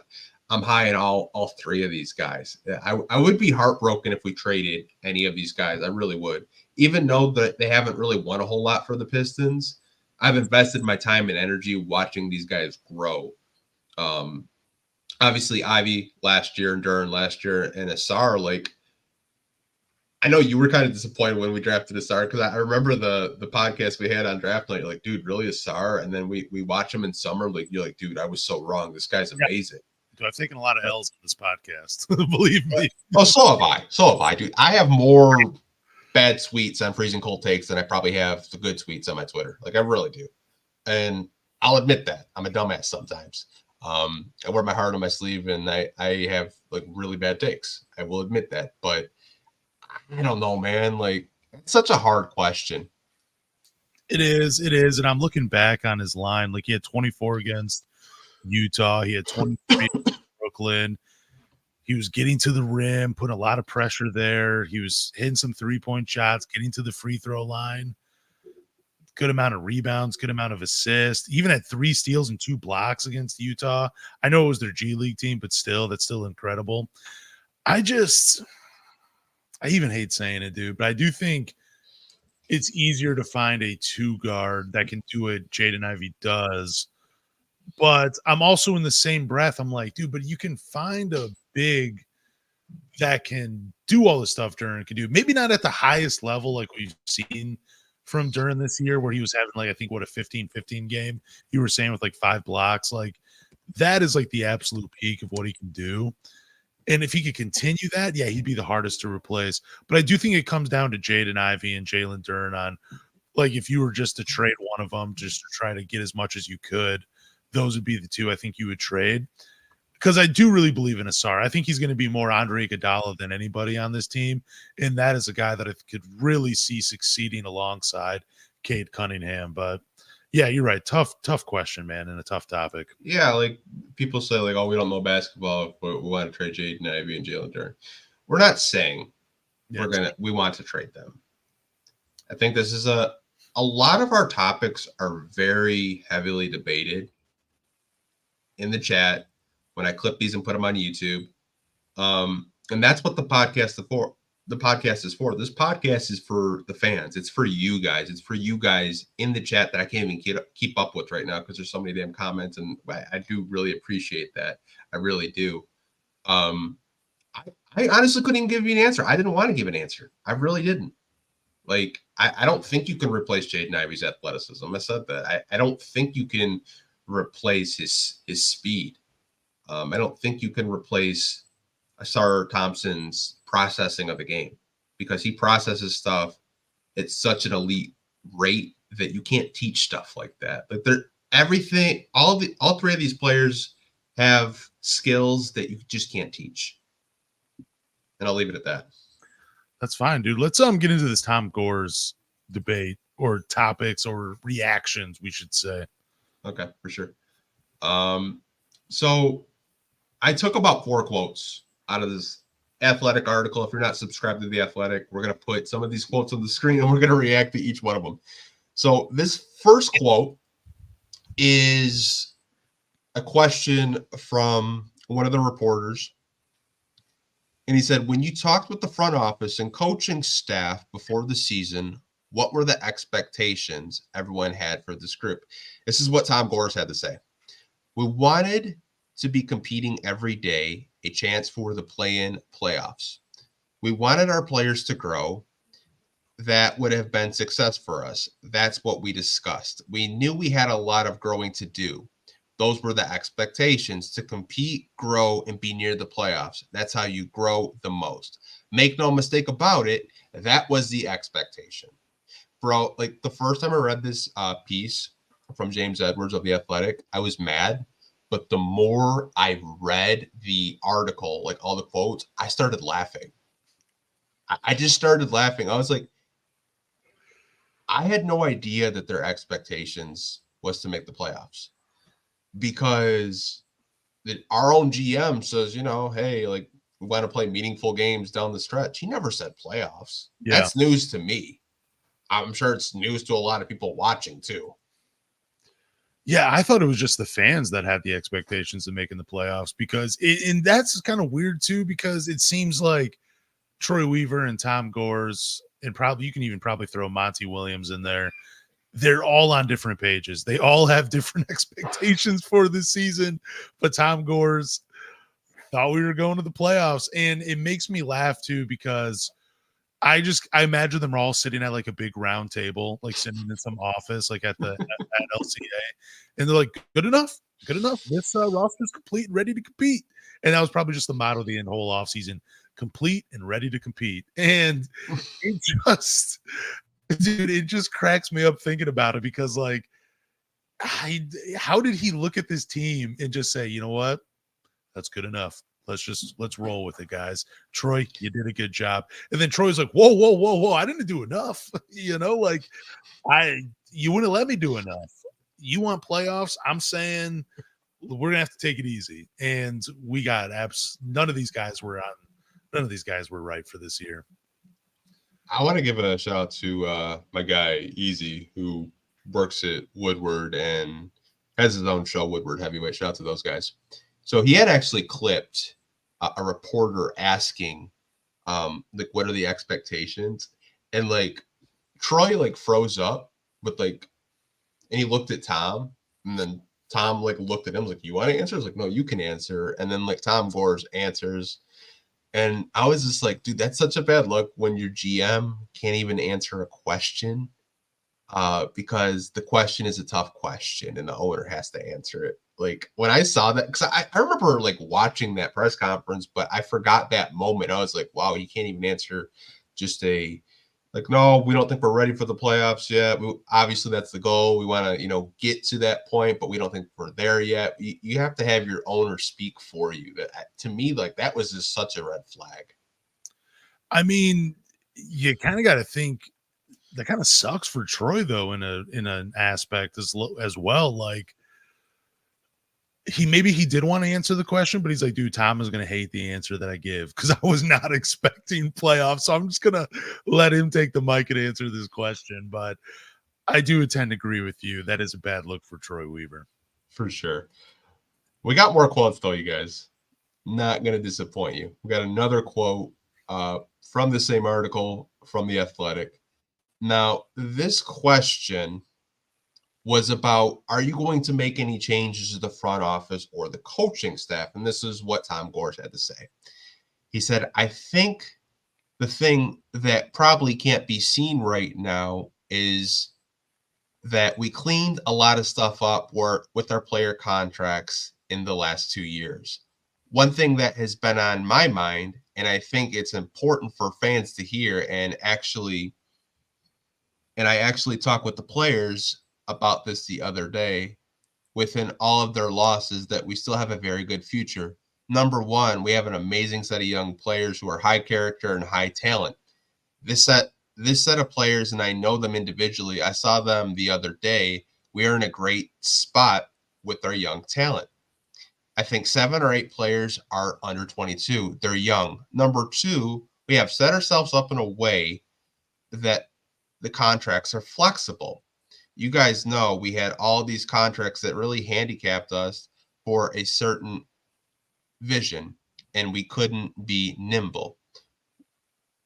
I'm high in all three of these guys. I would be heartbroken if we traded any of these guys. I really would. Even though that they haven't really won a whole lot for the Pistons, I've invested my time and energy watching these guys grow. Obviously, Ivy last year and Duran last year and Asar, like, I know you were kind of disappointed when we drafted Asar because I remember the podcast we had on draft night. You're like, dude, really Asar? And then we watch him in summer. Like, you're like, dude, I was so wrong. This guy's amazing. Dude, I've taken a lot of L's in this podcast. Believe me. Oh, so have I, dude. I have more bad tweets on Freezing Cold Takes than I probably have the good tweets on my Twitter. Like, I really do. And I'll admit that. I'm a dumbass sometimes. I wear my heart on my sleeve and I have like really bad takes. I will admit that. But I don't know, man. Like, it's such a hard question. It is. And I'm looking back on his line. Like, he had 24 against Utah. He had 23 against Brooklyn. He was getting to the rim, putting a lot of pressure there. He was hitting some 3-point shots, getting to the free throw line. Good amount of rebounds, good amount of assists. Even had 3 steals and 2 blocks against Utah. I know it was their G League team, but still, that's still incredible. I even hate saying it, dude, but I do think it's easier to find a 2 guard that can do what Jaden Ivey does. But I'm also in the same breath, I'm like, dude, but you can find a big that can do all the stuff Duran can do. Maybe not at the highest level like we've seen from Duran this year, where he was having like, I think, what, a 15-15 game. You were saying with like 5 blocks. Like, that is like the absolute peak of what he can do. And if he could continue that, yeah, he'd be the hardest to replace. But I do think it comes down to Jaden Ivey and Jalen Duran on, like, if you were just to trade one of them, just to try to get as much as you could, those would be the 2 I think you would trade. Because I do really believe in Asar. I think he's going to be more Andre Iguodala than anybody on this team. And that is a guy that I could really see succeeding alongside Cade Cunningham. But yeah, you're right. Tough question, man, and a tough topic. Yeah, like people say, like, oh, we don't know basketball, but we want to trade Jaden Ivey and Jalen Duran. We're not saying we want to trade them. I think this is a lot of our topics are very heavily debated in the chat when I clip these and put them on YouTube. And that's what the podcast is for. The podcast is for. This podcast is for the fans. It's for you guys. It's for you guys in the chat that I can't even keep up with right now because there's so many damn comments, and I do really appreciate that. I really do. I honestly couldn't even give you an answer. I didn't want to give an answer. I really didn't. Like, I don't think you can replace Jaden Ivey's athleticism. I said that. I don't think you can replace his speed. I don't think you can replace Asar Thompson's processing of the game because he processes stuff at such an elite rate that you can't teach stuff like that. Like, all 3 of these players have skills that you just can't teach. And I'll leave it at that. That's fine, dude. Let's get into this Tom Gores debate or topics or reactions, we should say. Okay, for sure. So I took about 4 quotes out of this Athletic article. If you're not subscribed to the Athletic, we're going to put some of these quotes on the screen and we're going to react to each one of them. So this first quote is a question from one of the reporters. And he said, when you talked with the front office and coaching staff before the season, what were the expectations everyone had for this group? This is what Tom Gores had to say. We wanted to be competing every day, a chance for the play-in playoffs. We wanted our players to grow. that would have been success for us. That's what we discussed. We knew we had a lot of growing to do. Those were the expectations: to compete, grow, and be near the playoffs. That's how you grow the most. Make no mistake about it, that was the expectation. Bro, like the first time I read this piece from James Edwards of The Athletic, I was mad. But the more I read the article, like all the quotes, I started laughing. I just started laughing. I was like, I had no idea that their expectations was to make the playoffs, because our own GM says, hey, like, we want to play meaningful games down the stretch. He never said playoffs. Yeah. That's news to me. I'm sure it's news to a lot of people watching too. Yeah, I thought it was just the fans that had the expectations of making the playoffs, because and that's kind of weird too, because it seems like Troy Weaver and Tom Gores, and probably you can even probably throw Monty Williams in there. They're all on different pages. They all have different expectations for this season, but Tom Gores thought we were going to the playoffs, and it makes me laugh too, because I imagine them all sitting at like a big round table, like sitting in some office, like at LCA, and they're like, good enough. This roster's complete and ready to compete. And that was probably just the motto of the whole offseason: complete and ready to compete. And it just cracks me up thinking about it, because like, how did he look at this team and just say, you know what, that's good enough. Let's roll with it, guys. Troy, you did a good job. And then Troy's like, whoa. I didn't do enough. You wouldn't let me do enough. You want playoffs? I'm saying we're gonna have to take it easy. And we got none of these guys were right for this year. I want to give a shout out to my guy Easy, who works at Woodward and has his own show, Woodward Heavyweight. Shout out to those guys. So he had actually clipped a reporter asking, like, what are the expectations? And like Troy like froze up, but like, and he looked at Tom, and then Tom like looked at him like, you want to answer? I was like, no, you can answer. And then like Tom Gores answers. And I was just like, dude, that's such a bad look when your GM can't even answer a question, because the question is a tough question and the owner has to answer it. Like when I saw that, because I remember like watching that press conference, but I forgot that moment. I was like, wow, you can't even answer just like, no, we don't think we're ready for the playoffs yet. Obviously, that's the goal. We want to, get to that point, but we don't think we're there yet. You have to have your owner speak for you. To me, like, that was just such a red flag. I mean, you kind of got to think that kind of sucks for Troy, though, in an aspect as well. Like, he did want to answer the question, but he's like, dude, Tom is going to hate the answer that I give, because I was not expecting playoffs. So I'm just going to let him take the mic and answer this question. But I do tend to agree with you. That is a bad look for Troy Weaver. For sure. We got more quotes, though, you guys. Not going to disappoint you. We got another quote from the same article from The Athletic. Now, this question was about, are you going to make any changes to the front office or the coaching staff? And this is what Tom Gores had to say. He said, I think the thing that probably can't be seen right now is that we cleaned a lot of stuff up with our player contracts in the last 2 years. One thing that has been on my mind, and I think it's important for fans to hear, and I actually talked with the players about this the other day, within all of their losses, that we still have a very good future. Number one, we have an amazing set of young players who are high character and high talent. This set of players, and I know them individually, I saw them the other day, we are in a great spot with our young talent. I think 7 or 8 players are under 22. They're young. Number two, we have set ourselves up in a way that the contracts are flexible. You guys know we had all these contracts that really handicapped us for a certain vision, and we couldn't be nimble.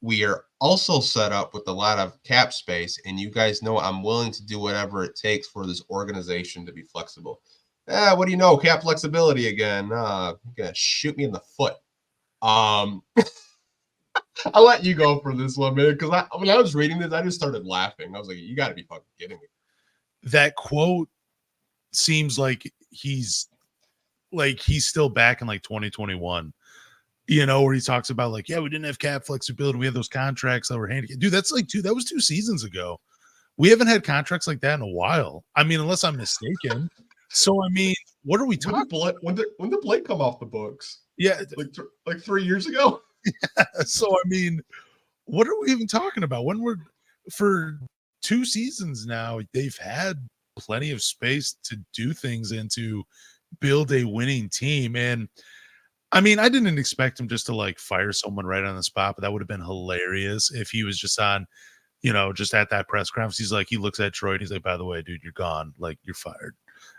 We are also set up with a lot of cap space, and you guys know I'm willing to do whatever it takes for this organization to be flexible. What do you know? Cap flexibility again. You're going to shoot me in the foot. I'll let you go for this one, man. Because when I was reading this, I just started laughing. I was like, "You got to be fucking kidding me!" That quote seems like he's still back in like 2021. Where he talks about like, yeah, we didn't have cap flexibility. We had those contracts that were handicapped. Dude, that was 2 seasons ago. We haven't had contracts like that in a while. I mean, unless I'm mistaken. So, I mean, what are we talking about? When did Blake come off the books? Yeah. Like 3 years ago? Yeah, so, I mean, what are we even talking about? For 2 seasons now, they've had plenty of space to do things and to build a winning team. And I mean, I didn't expect him just to like fire someone right on the spot, but that would have been hilarious if he was just on, just at that press conference. He's like, he looks at Troy and he's like, by the way, dude, you're gone. Like, you're fired.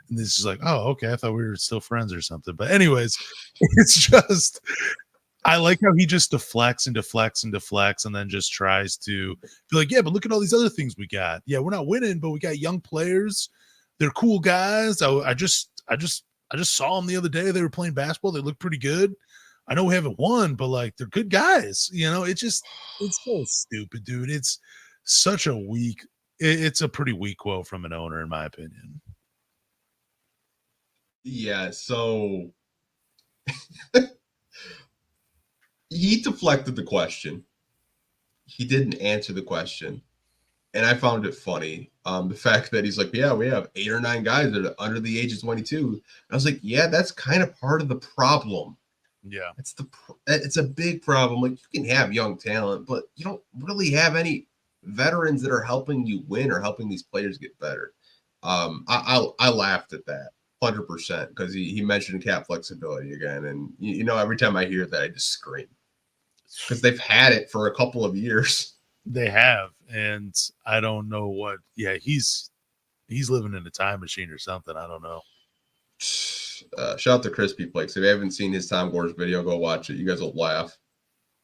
And this is like, oh, okay. I thought we were still friends or something. But anyways, it's just, I like how he just deflects and then just tries to be like, yeah, but look at all these other things we got. Yeah, we're not winning, but we got young players. They're cool guys. I just saw them the other day. They were playing basketball. They look pretty good. I know we haven't won, but like they're good guys. It's so stupid, dude. It's such a it's a pretty weak quote from an owner, in my opinion. Yeah, so he deflected the question. He didn't answer the question. And I found it funny. The fact that he's like, yeah, we have 8 or 9 guys that are under the age of 22. And I was like, yeah, that's kind of part of the problem. Yeah. It's a big problem. Like, you can have young talent, but you don't really have any veterans that are helping you win or helping these players get better. I laughed at that 100% because he mentioned cap flexibility again. And, every time I hear that, I just scream because they've had it for a couple of years. They have, and I don't know what. Yeah, he's living in a time machine or something. I don't know. Shout out to Crispy Flakes. If you haven't seen his Tom Gores video, go watch it. You guys will laugh.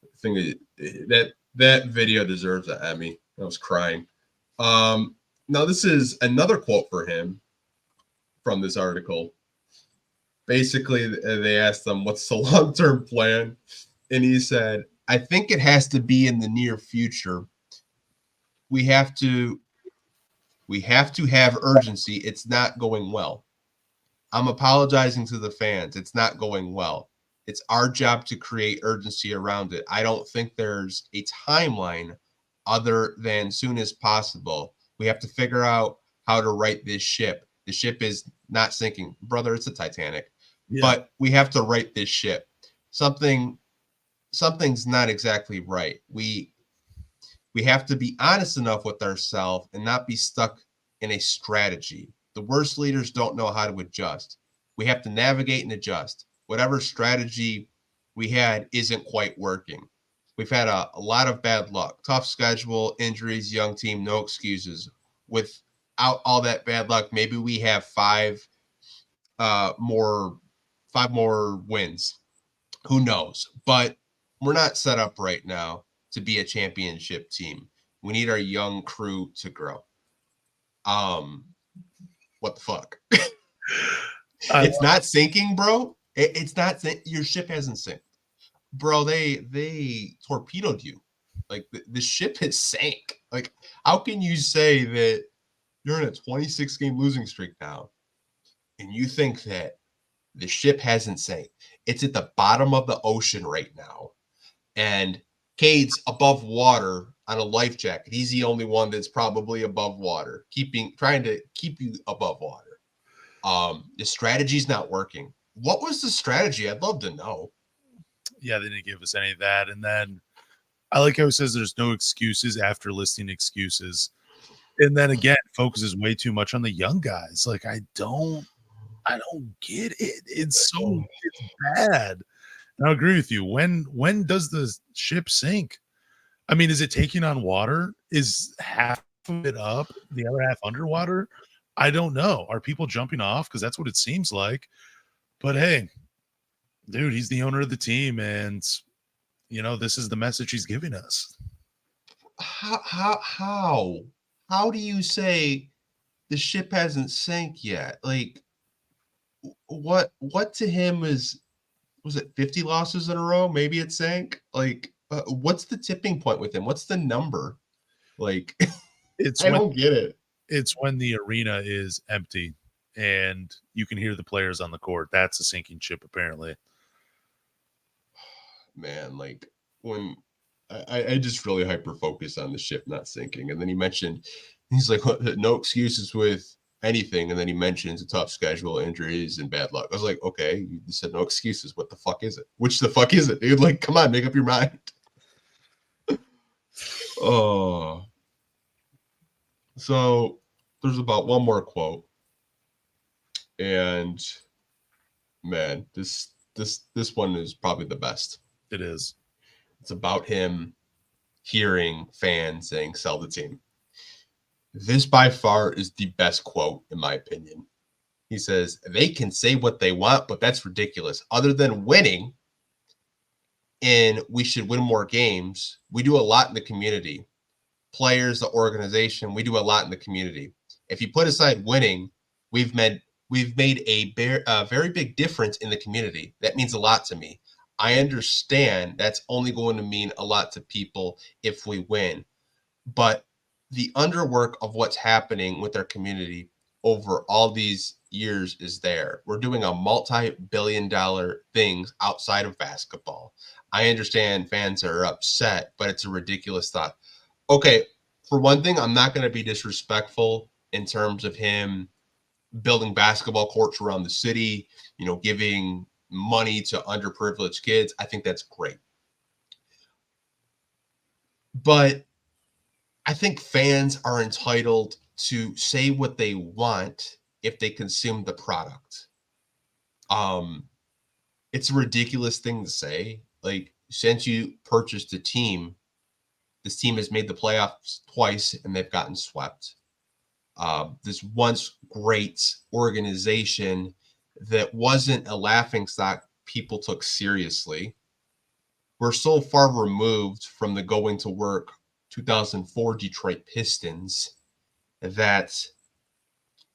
I think that video deserves an Emmy. I was crying. Now this is another quote for him from this article. Basically, they asked him, "What's the long-term plan?" And he said, I think it has to be in the near future. We have to have urgency. It's not going well. I'm apologizing to the fans. It's not going well. It's our job to create urgency around it. I don't think there's a timeline other than soon as possible. We have to figure out how to right this ship. The ship is not sinking. Brother, it's a Titanic. Yeah. But we have to right this ship. Something's not exactly right. We have to be honest enough with ourselves and not be stuck in a strategy. The worst leaders don't know how to adjust. We have to navigate and adjust. Whatever strategy we had isn't quite working. We've had a lot of bad luck, tough schedule, injuries, young team, no excuses. Without all that bad luck, maybe we have 5 more wins. Who knows? But we're not set up right now to be a championship team. We need our young crew to grow. What the fuck? It's not sinking, bro. It's not. Your ship hasn't sank, bro. They torpedoed you. Like the ship has sank. Like, how can you say that you're in a 26-game losing streak now, and you think that the ship hasn't sank? It's at the bottom of the ocean right now, and Cade's above water on a life jacket. He's the only one that's probably above water, trying to keep you above water. The strategy's not working. What was the strategy? I'd love to know. Yeah, they didn't give us any of that. And then I like how it says there's no excuses after listing excuses. And then again, focuses way too much on the young guys. Like, I don't get it. It's bad. And I agree with you. When does the ship sink? I mean, is it taking on water? Is half of it up, the other half underwater? I don't know. Are people jumping off? Because that's what it seems like. But hey, dude, he's the owner of the team, and this is the message he's giving us. How do you say the ship hasn't sank yet? Like, what to him was it 50 losses in a row? Maybe it sank. Like, What's the tipping point with him? What's the number? Like, It's I when don't get it. it's when the arena is empty and you can hear the players on the court. That's a sinking ship, apparently. Man, like when I just really hyper focus on the ship not sinking. And then he mentioned, he's like, no excuses with anything. And then he mentions a tough schedule, injuries, and bad luck. I was like, okay, you said no excuses. What the fuck is it? Which the fuck is it, dude? Like, come on, make up your mind. Oh, so there's about one more quote. And man, this one is probably the best. It is. It's about him hearing fans saying, sell the team. This by far is the best quote, in my opinion. He says, they can say what they want, but that's ridiculous. Other than winning, and we should win more games, we do a lot in the community. Players, the organization, we do a lot in the community. If you put aside winning, we've made a very big difference in the community. That means a lot to me. I understand that's only going to mean a lot to people if we win. But the underwork of what's happening with our community over all these years is there. We're doing a multi-billion-dollar things outside of basketball. I understand fans are upset, but it's a ridiculous thought. Okay, for one thing, I'm not going to be disrespectful in terms of him building basketball courts around the city, giving money to underprivileged kids. I think that's great. But I think fans are entitled to say what they want if they consume the product. It's a ridiculous thing to say. Like, since you purchased a team, this team has made the playoffs twice and they've gotten swept. This once great organization that wasn't a laughingstock people took seriously. We're so far removed from the going to work 2004 Detroit Pistons that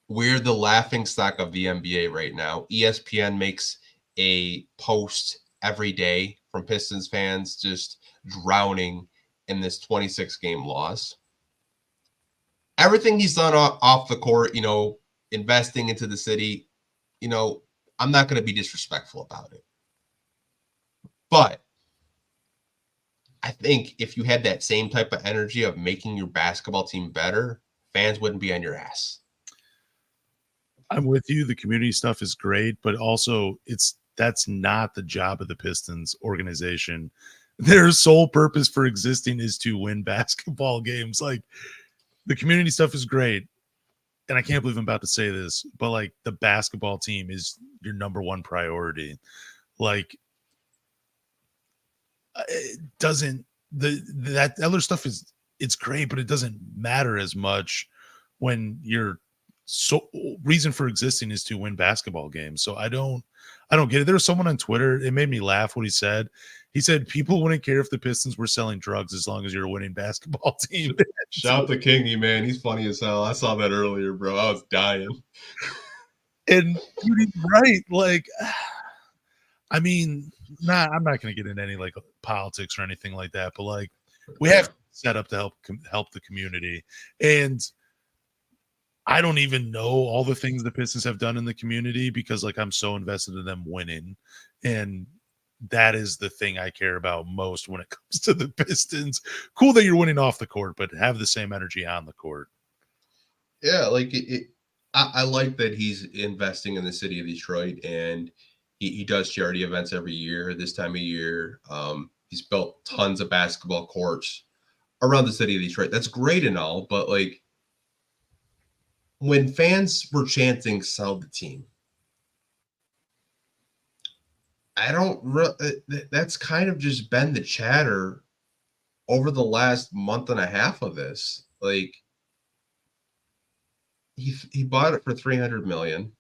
we're the laughingstock of the NBA right now. ESPN makes a post every day from Pistons fans just drowning in this 26-game loss. Everything he's done off the court, investing into the city, I'm not going to be disrespectful about it. But I think if you had that same type of energy of making your basketball team better, fans wouldn't be on your ass. I'm with you. The community stuff is great, but also that's not the job of the Pistons organization. Their sole purpose for existing is to win basketball games. Like, the community stuff is great. And I can't believe I'm about to say this, but like, the basketball team is your number one priority. Like, it doesn't, that other stuff it's great, but it doesn't matter as much when your reason for existing is to win basketball games. So I don't get it. There was someone on Twitter, it made me laugh what he said. He said people wouldn't care if the Pistons were selling drugs as long as you're a winning basketball team. Shout to Kingy, man. He's funny as hell. I saw that earlier, bro. I was dying. And he's right. Like, I mean, I'm not going to get into any like politics or anything like that, but like, we have set up to help the community. And I don't even know all the things the Pistons have done in the community because like I'm so invested in them winning. And that is the thing I care about most when it comes to the Pistons. Cool that you're winning off the court, but have the same energy on the court. Yeah, like I like that he's investing in the city of Detroit, and he does charity events every year. This time of year, he's built tons of basketball courts around the city of Detroit. That's great and all, but like when fans were chanting "sell the team," that's kind of just been the chatter over the last month and a half of this. Like, he bought it for $300 million.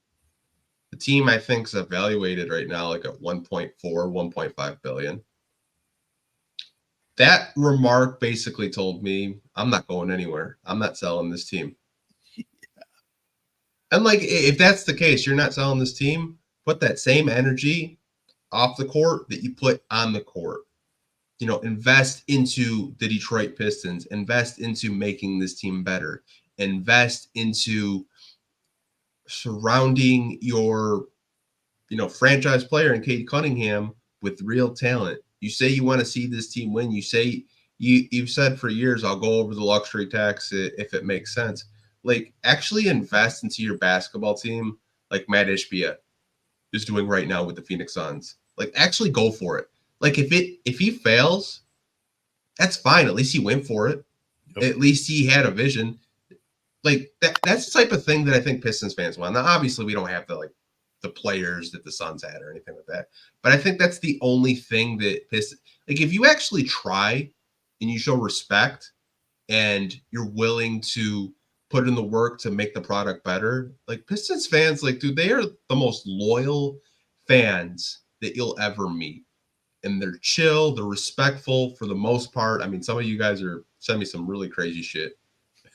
The team, I think, is evaluated right now like at 1.4, 1.5 billion. That remark basically told me I'm not going anywhere. I'm not selling this team. And like, if that's the case, you're not selling this team, put that same energy off the court that you put on the court. invest into the Detroit Pistons, invest into making this team better, invest into surrounding your, franchise player in Cade Cunningham with real talent. You say you want to see this team win. You say you've said for years, I'll go over the luxury tax if it makes sense. Like, actually invest into your basketball team like Matt Ishbia is doing right now with the Phoenix Suns. Like, actually go for it. Like, if he fails, that's fine. At least he went for it. Yep. At least he had a vision. Like, that's the type of thing that I think Pistons fans want. Now, obviously, we don't have the players that the Suns had or anything like that. But I think that's the only thing that Pistons, like, if you actually try and you show respect and you're willing to put in the work to make the product better, like, Pistons fans, like, dude, they are the most loyal fans that you'll ever meet. And they're chill, they're respectful for the most part. I mean, some of you guys are sending me some really crazy shit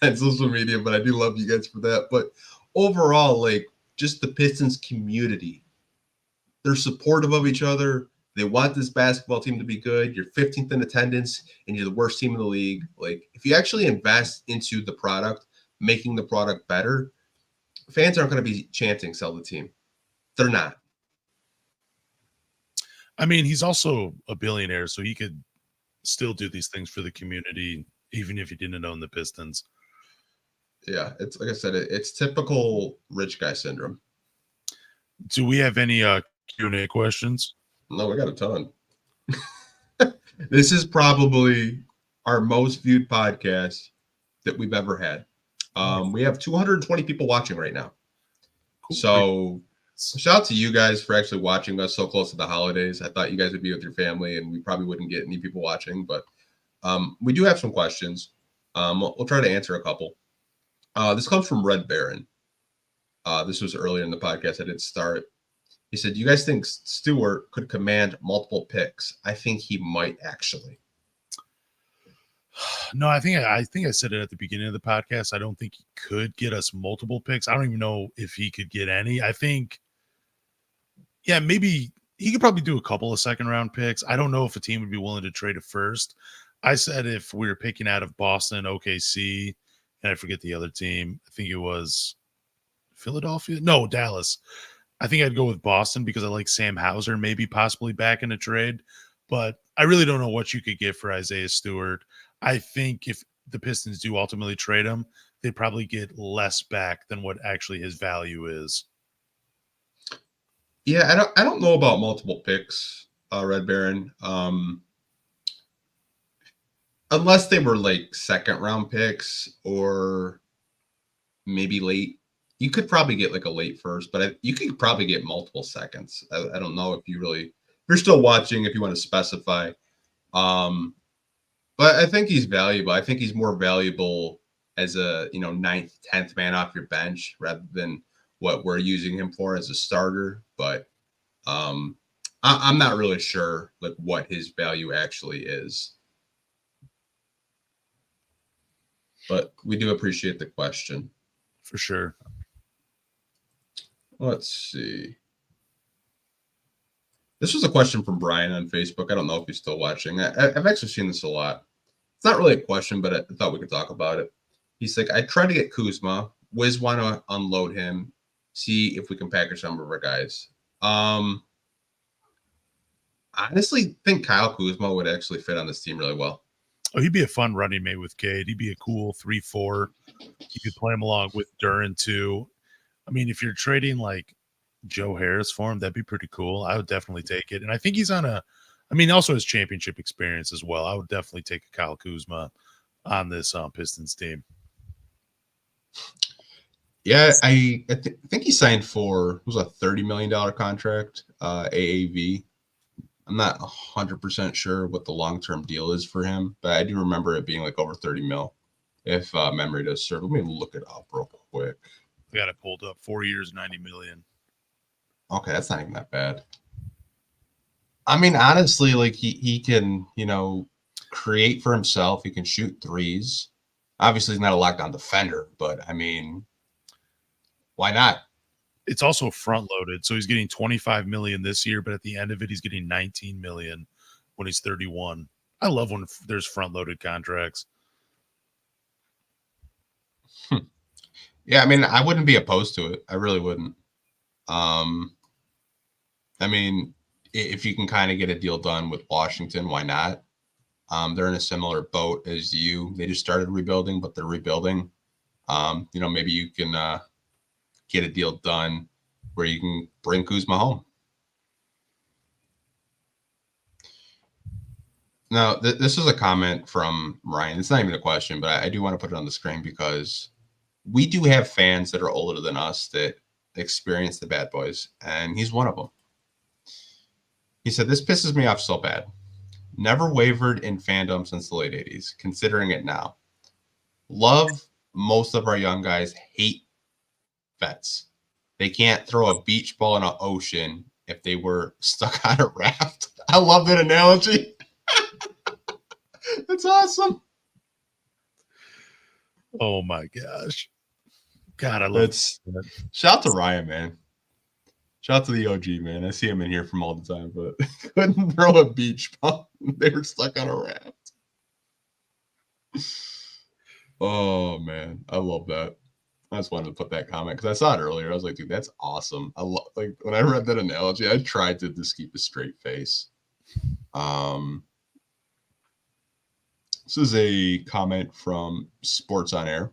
on social media, but I do love you guys for that. But overall, like, just the Pistons community, they're supportive of each other. They want this basketball team to be good. You're 15th in attendance, and you're the worst team in the league. Like, if you actually invest into the product, making the product better, fans aren't going to be chanting, sell the team. They're not. I mean, he's also a billionaire, so he could still do these things for the community, even if he didn't own the Pistons. Yeah, it's like I said, it's typical rich guy syndrome. Do we have any Q&A questions? No, we got a ton. This is probably our most viewed podcast that we've ever had. We have 220 people watching right now. Cool. So shout out to you guys for actually watching us so close to the holidays. I thought you guys would be with your family and we probably wouldn't get any people watching, but we do have some questions. We'll try to answer a couple. This comes from Red Baron. This was earlier in the podcast. I didn't start. He said, "You guys think Stewart could command multiple picks?" I think he might actually. No, I think I said it at the beginning of the podcast. I don't think he could get us multiple picks. I don't even know if he could get any. I think, yeah, maybe he could probably do a couple of second-round picks. I don't know if a team would be willing to trade a first. I said if we were picking out of Boston, OKC, and I forget the other team. I think it was Philadelphia. No, Dallas. I think I'd go with Boston because I like Sam Hauser, maybe possibly back in a trade. But I really don't know what you could get for Isaiah Stewart. I think if the Pistons do ultimately trade him, they'd probably get less back than what actually his value is. Yeah, I don't know about multiple picks, Red Baron. Unless they were like second round picks or maybe late, you could probably get like a late first, but you could probably get multiple seconds. I don't know if you're still watching, if you want to specify. But I think he's valuable. I think he's more valuable as a, 9th, 10th man off your bench rather than what we're using him for as a starter. But I'm not really sure like what his value actually is. But we do appreciate the question. For sure. Let's see. This was a question from Brian on Facebook. I don't know if he's still watching. I've actually seen this a lot. It's not really a question, but I thought we could talk about it. He's like, I tried to get Kuzma. Wiz want to unload him. See if we can package some of our guys. Honestly, think Kyle Kuzma would actually fit on this team really well. Oh, he'd be a fun running mate with Cade. He'd be a cool 3-4. You could play him along with Duran too. I mean, if you're trading like Joe Harris for him, that'd be pretty cool. I would definitely take it. And I think he's also his championship experience as well. I would definitely take a Kyle Kuzma on this Pistons team. Yeah, I think he signed for, it was a $30 million contract, AAV. I'm not 100% sure what the long-term deal is for him, but I do remember it being like over 30 mil, if memory does serve. Let me look it up real quick. I got it pulled up. 4 years, 90 million. Okay, that's not even that bad. I mean, honestly, like he can, create for himself. He can shoot threes. Obviously, he's not a lockdown defender, but I mean, why not? It's also front loaded. So he's getting 25 million this year, but at the end of it, he's getting 19 million when he's 31. I love when there's front-loaded contracts. Yeah, I mean, I wouldn't be opposed to it. I really wouldn't. I mean, if you can kind of get a deal done with Washington, why not? They're in a similar boat as you. They just started rebuilding, but they're rebuilding. Maybe you can get a deal done where you can bring Kuzma home. Now, this is a comment from Ryan. It's not even a question, but I do want to put it on the screen because we do have fans that are older than us that experience the bad boys, and he's one of them. He said, "This pisses me off so bad. Never wavered in fandom since the late 80s, considering it now. Love most of our young guys, hate vets. They can't throw a beach ball in an ocean if they were stuck on a raft." I love that analogy. That's awesome. Oh my gosh. God, I love it. Shout out to Ryan, man. Shout out to the OG, man. I see him in here from all the time, but couldn't throw a beach ball. They were stuck on a raft. Oh, man. I love that. I just wanted to put that comment because I saw it earlier. I was like, dude, that's awesome. Like when I read that analogy, I tried to just keep a straight face. This is a comment from Sports on Air.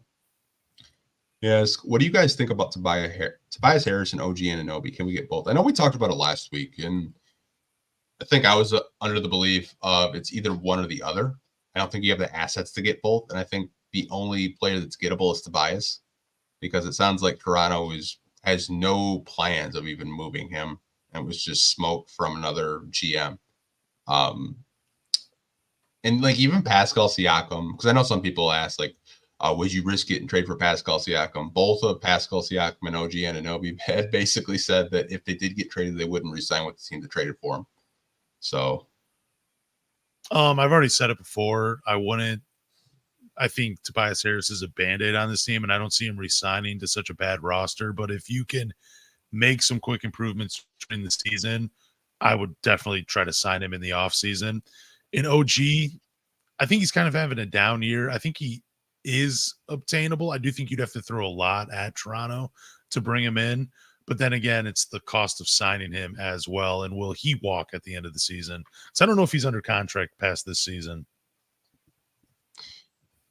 Yes, what do you guys think about Tobias Harris and OG Anunoby? Can we get both? I know we talked about it last week, and I think I was under the belief of it's either one or the other. I don't think you have the assets to get both, and I think the only player that's gettable is Tobias, because it sounds like Toronto has no plans of even moving him, and was just smoke from another GM. And like even Pascal Siakam, because I know some people ask, like, would you risk it and trade for Pascal Siakam? Both of Pascal Siakam and OG Anunoby had basically said that if they did get traded, they wouldn't resign with the team that traded for him. So, I've already said it before. I think Tobias Harris is a Band-Aid on this team, and I don't see him resigning to such a bad roster. But if you can make some quick improvements during the season, I would definitely try to sign him in the offseason. In OG, I think he's kind of having a down year. I think he is obtainable. I do think you'd have to throw a lot at Toronto to bring him in. But then again, it's the cost of signing him as well. And will he walk at the end of the season? So I don't know if he's under contract past this season.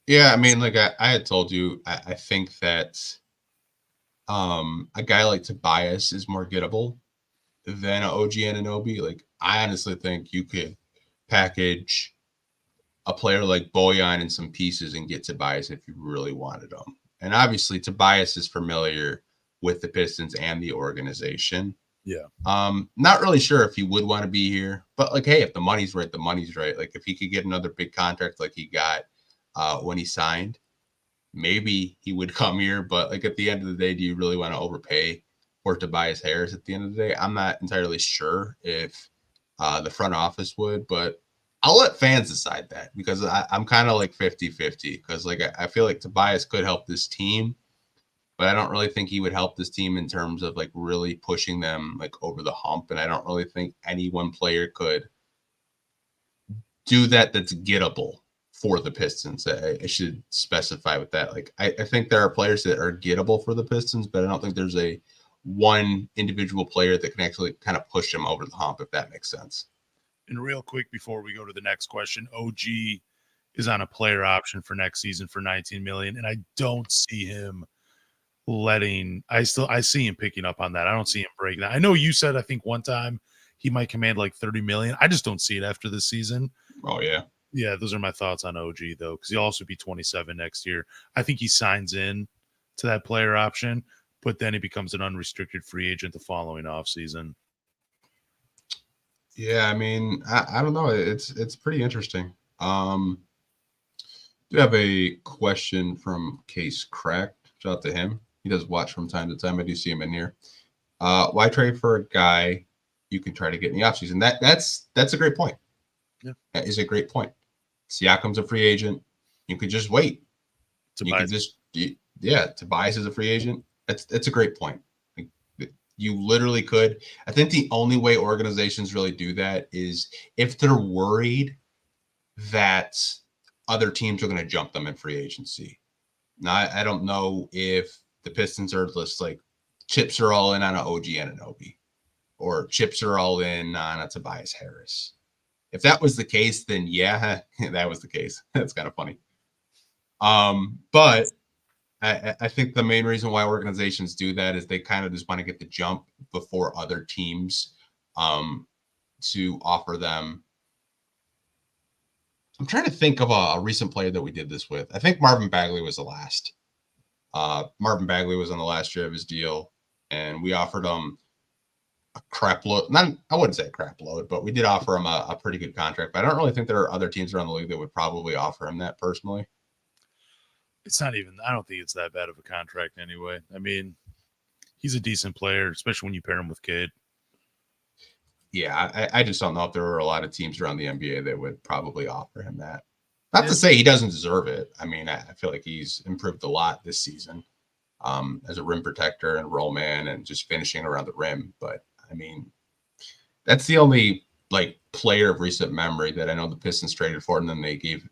Yeah, I mean, like I had told you, I think that a guy like Tobias is more gettable than an OG Anunoby. Like, I honestly think you could package a player like Bojan and some pieces and get Tobias if you really wanted him. And obviously, Tobias is familiar with the Pistons and the organization. Yeah. Not really sure if he would want to be here, but like, hey, if the money's right, the money's right. Like, if he could get another big contract like he got when he signed, maybe he would come here. But like at the end of the day, do you really want to overpay for Tobias Harris at the end of the day? I'm not entirely sure if the front office would, but I'll let fans decide that because I'm kind of like 50-50 because like I feel like Tobias could help this team, but I don't really think he would help this team in terms of like really pushing them like over the hump. And I don't really think any one player could do that that's gettable for the Pistons. I should specify with that. Like I think there are players that are gettable for the Pistons, but I don't think there's a one individual player that can actually kind of push them over the hump, if that makes sense. And real quick before we go to the next question, OG is on a player option for next season for $19 million, and I don't see him I see him picking up on that. I don't see him breaking that. I know you said I think one time he might command like $30 million. I just don't see it after this season. Oh yeah. Yeah, those are my thoughts on OG though, because he'll also be 27 next year. I think he signs in to that player option, but then he becomes an unrestricted free agent the following offseason. Yeah, I mean, I don't know. It's pretty interesting. Do have a question from Case Cracked. Shout out to him. He does watch from time to time. I do see him in here. Why trade for a guy you can try to get in the offseason? That's a great point. Yeah. That is a great point. Siakam's a free agent. You could just wait. Tobias is a free agent. That's a great point. Like, you literally could. I think the only way organizations really do that is if they're worried that other teams are going to jump them in free agency. Now, I don't know if the Pistons are just like chips are all in on an OG Anunoby or chips are all in on a Tobias Harris. If that was the case, then yeah, that was the case. That's kind of funny. But I think the main reason why organizations do that is they kind of just want to get the jump before other teams to offer them. I'm trying to think of a recent player that we did this with. I think Marvin Bagley was the last. Marvin Bagley was on the last year of his deal, and we offered him a crap load. I wouldn't say a crap load, but we did offer him a pretty good contract. But I don't really think there are other teams around the league that would probably offer him that personally. It's not even, I don't think it's that bad of a contract anyway. I mean, he's a decent player, especially when you pair him with Cade. Yeah, I just don't know if there were a lot of teams around the NBA that would probably offer him that. Not to say he doesn't deserve it. I mean, I feel like he's improved a lot this season as a rim protector and roll man and just finishing around the rim. But, I mean, that's the only, like, player of recent memory that I know the Pistons traded for, and then they gave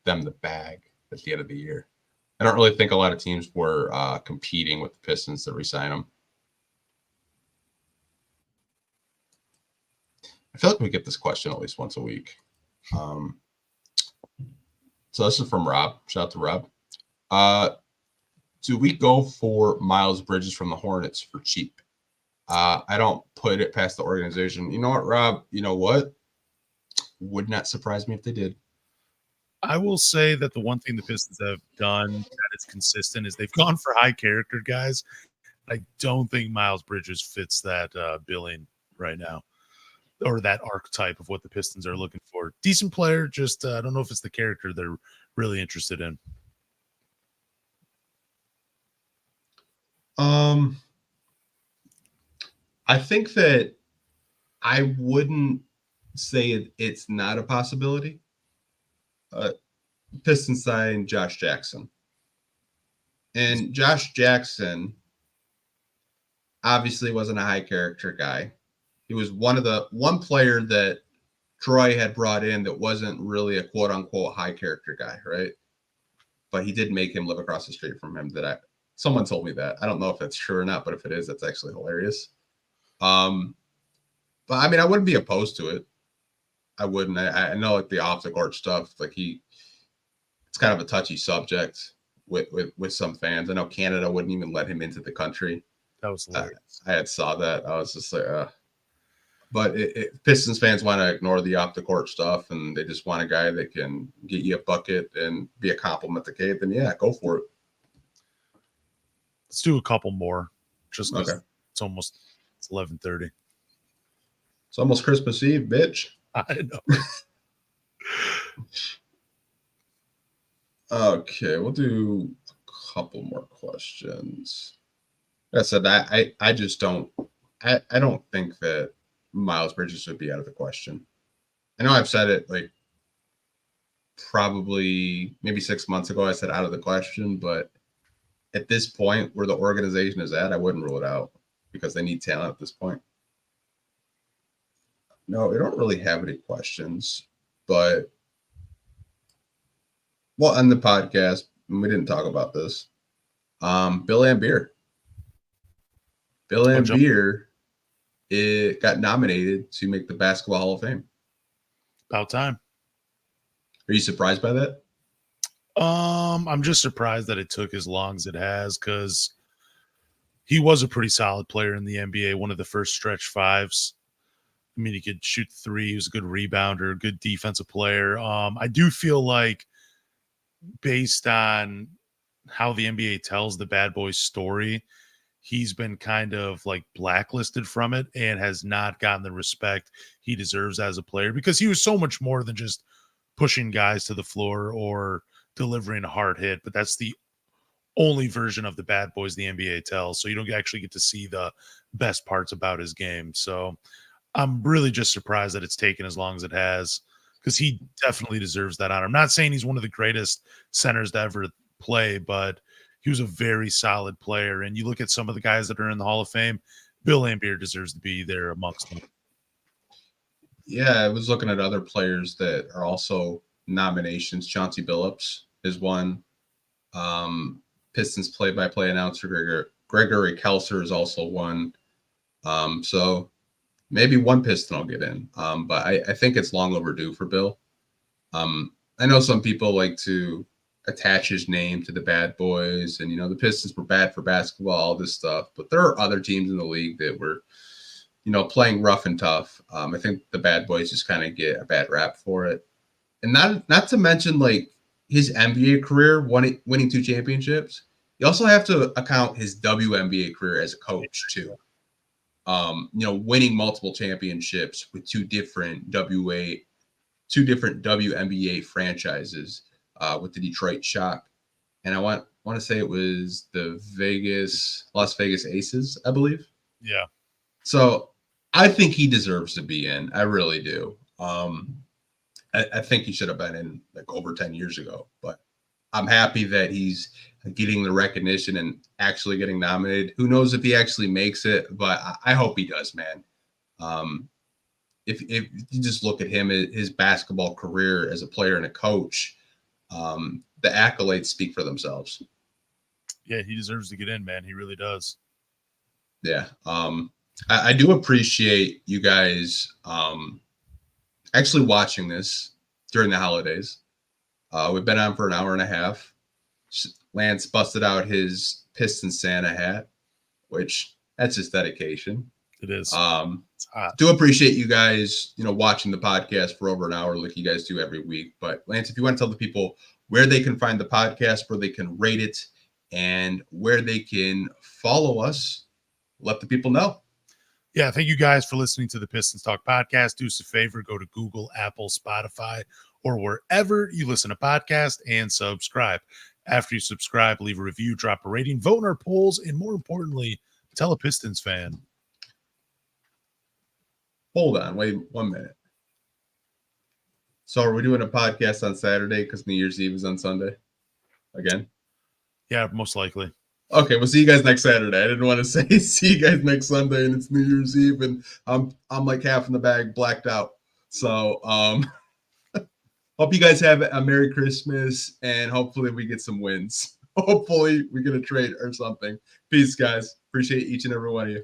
them the bag at the end of the year. I don't really think a lot of teams were competing with the Pistons to re-sign him. I feel like we get this question at least once a week. So this is from Rob. Shout out to Rob. Do we go for Miles Bridges from the Hornets for cheap? I don't put it past the organization. You know what, Rob? You know what? Would not surprise me if they did. I will say that the one thing the Pistons have done that is consistent is they've gone for high character guys. I don't think Miles Bridges fits that billing right now, or that archetype of what the Pistons are looking for. Decent player, just I don't know if it's the character they're really interested in. I think that I wouldn't say it's not a possibility. Pistons signed Josh Jackson. And Josh Jackson obviously wasn't a high character guy. He was one player that Troy had brought in that wasn't really a quote unquote high character guy, right? But he did make him live across the street from him. Someone told me that. I don't know if that's true or not, but if it is, that's actually hilarious. But I mean, I wouldn't be opposed to it. I wouldn't. I know like the off the court stuff, like it's kind of a touchy subject with some fans. I know Canada wouldn't even let him into the country. That was hilarious. I had saw that. I was just like, but Pistons fans want to ignore the off the court stuff, and they just want a guy that can get you a bucket and be a compliment to Cade. Then yeah, go for it. Let's do a couple more, just because okay. It's 11:30. It's almost Christmas Eve, bitch. I know. Okay, we'll do a couple more questions. Like I said, I just don't I don't think that Miles Bridges would be out of the question. I know I've said it like probably maybe 6 months ago. I said out of the question, but at this point where the organization is at, I wouldn't rule it out because they need talent at this point. No, we don't really have any questions, but on the podcast, we didn't talk about this. Bill Laimbeer. Bill Laimbeer got nominated to make the Basketball Hall of Fame. About time. Are you surprised by that? I'm just surprised that it took as long as it has because he was a pretty solid player in the NBA, one of the first stretch fives. I mean, he could shoot three. He was a good rebounder, good defensive player. I do feel like based on how the NBA tells the bad boy story, he's been kind of like blacklisted from it and has not gotten the respect he deserves as a player because he was so much more than just pushing guys to the floor or delivering a hard hit. But that's the only version of the bad boys the NBA tells. So you don't actually get to see the best parts about his game. So I'm really just surprised that it's taken as long as it has because he definitely deserves that honor. I'm not saying he's one of the greatest centers to ever play, but he was a very solid player. And you look at some of the guys that are in the Hall of Fame, Bill Laimbeer deserves to be there amongst them. Yeah, I was looking at other players that are also nominations. Chauncey Billups is one. Pistons play-by-play announcer Gregory Kelser is also one. So maybe one Piston will get in. But I think it's long overdue for Bill. I know some people like to attach his name to the bad boys, and the Pistons were bad for basketball, all this stuff. But there are other teams in the league that were, playing rough and tough. I think the bad boys just kind of get a bad rap for it, and not to mention like his NBA career, winning 2 championships. You also have to account his WNBA career as a coach too. Winning multiple championships with two different WNBA franchises with the Detroit Shock, and I want to say it was the Las Vegas Aces, I believe. Yeah. So I think he deserves to be in. I really do. I think he should have been in like over 10 years ago, but I'm happy that he's getting the recognition and actually getting nominated. Who knows if he actually makes it, but I hope he does, man. If you just look at him, his basketball career as a player and a coach, the accolades speak for themselves. Yeah, he deserves to get in, man. He really does. Yeah. I do appreciate you guys actually watching this during the holidays. We've been on for an hour and a half. Lance busted out his Piston Santa hat, which that's his dedication. It is. It's hot. Do appreciate you guys, watching the podcast for over an hour like you guys do every week. But Lance, if you want to tell the people where they can find the podcast, where they can rate it, and where they can follow us, let the people know. Yeah, thank you guys for listening to the Pistons Talk Podcast. Do us a favor, go to Google, Apple, Spotify, or wherever you listen to podcasts and subscribe. After you subscribe, leave a review, drop a rating, vote in our polls, and more importantly, tell a Pistons fan. Hold on, wait 1 minute. So are we doing a podcast on Saturday because New Year's Eve is on Sunday? Again? Yeah, most likely. Okay, we'll see you guys next Saturday. I didn't want to say see you guys next Sunday and it's New Year's Eve and I'm like half in the bag, blacked out. So hope you guys have a Merry Christmas and hopefully we get some wins. Hopefully we get a trade or something. Peace, guys. Appreciate each and every one of you.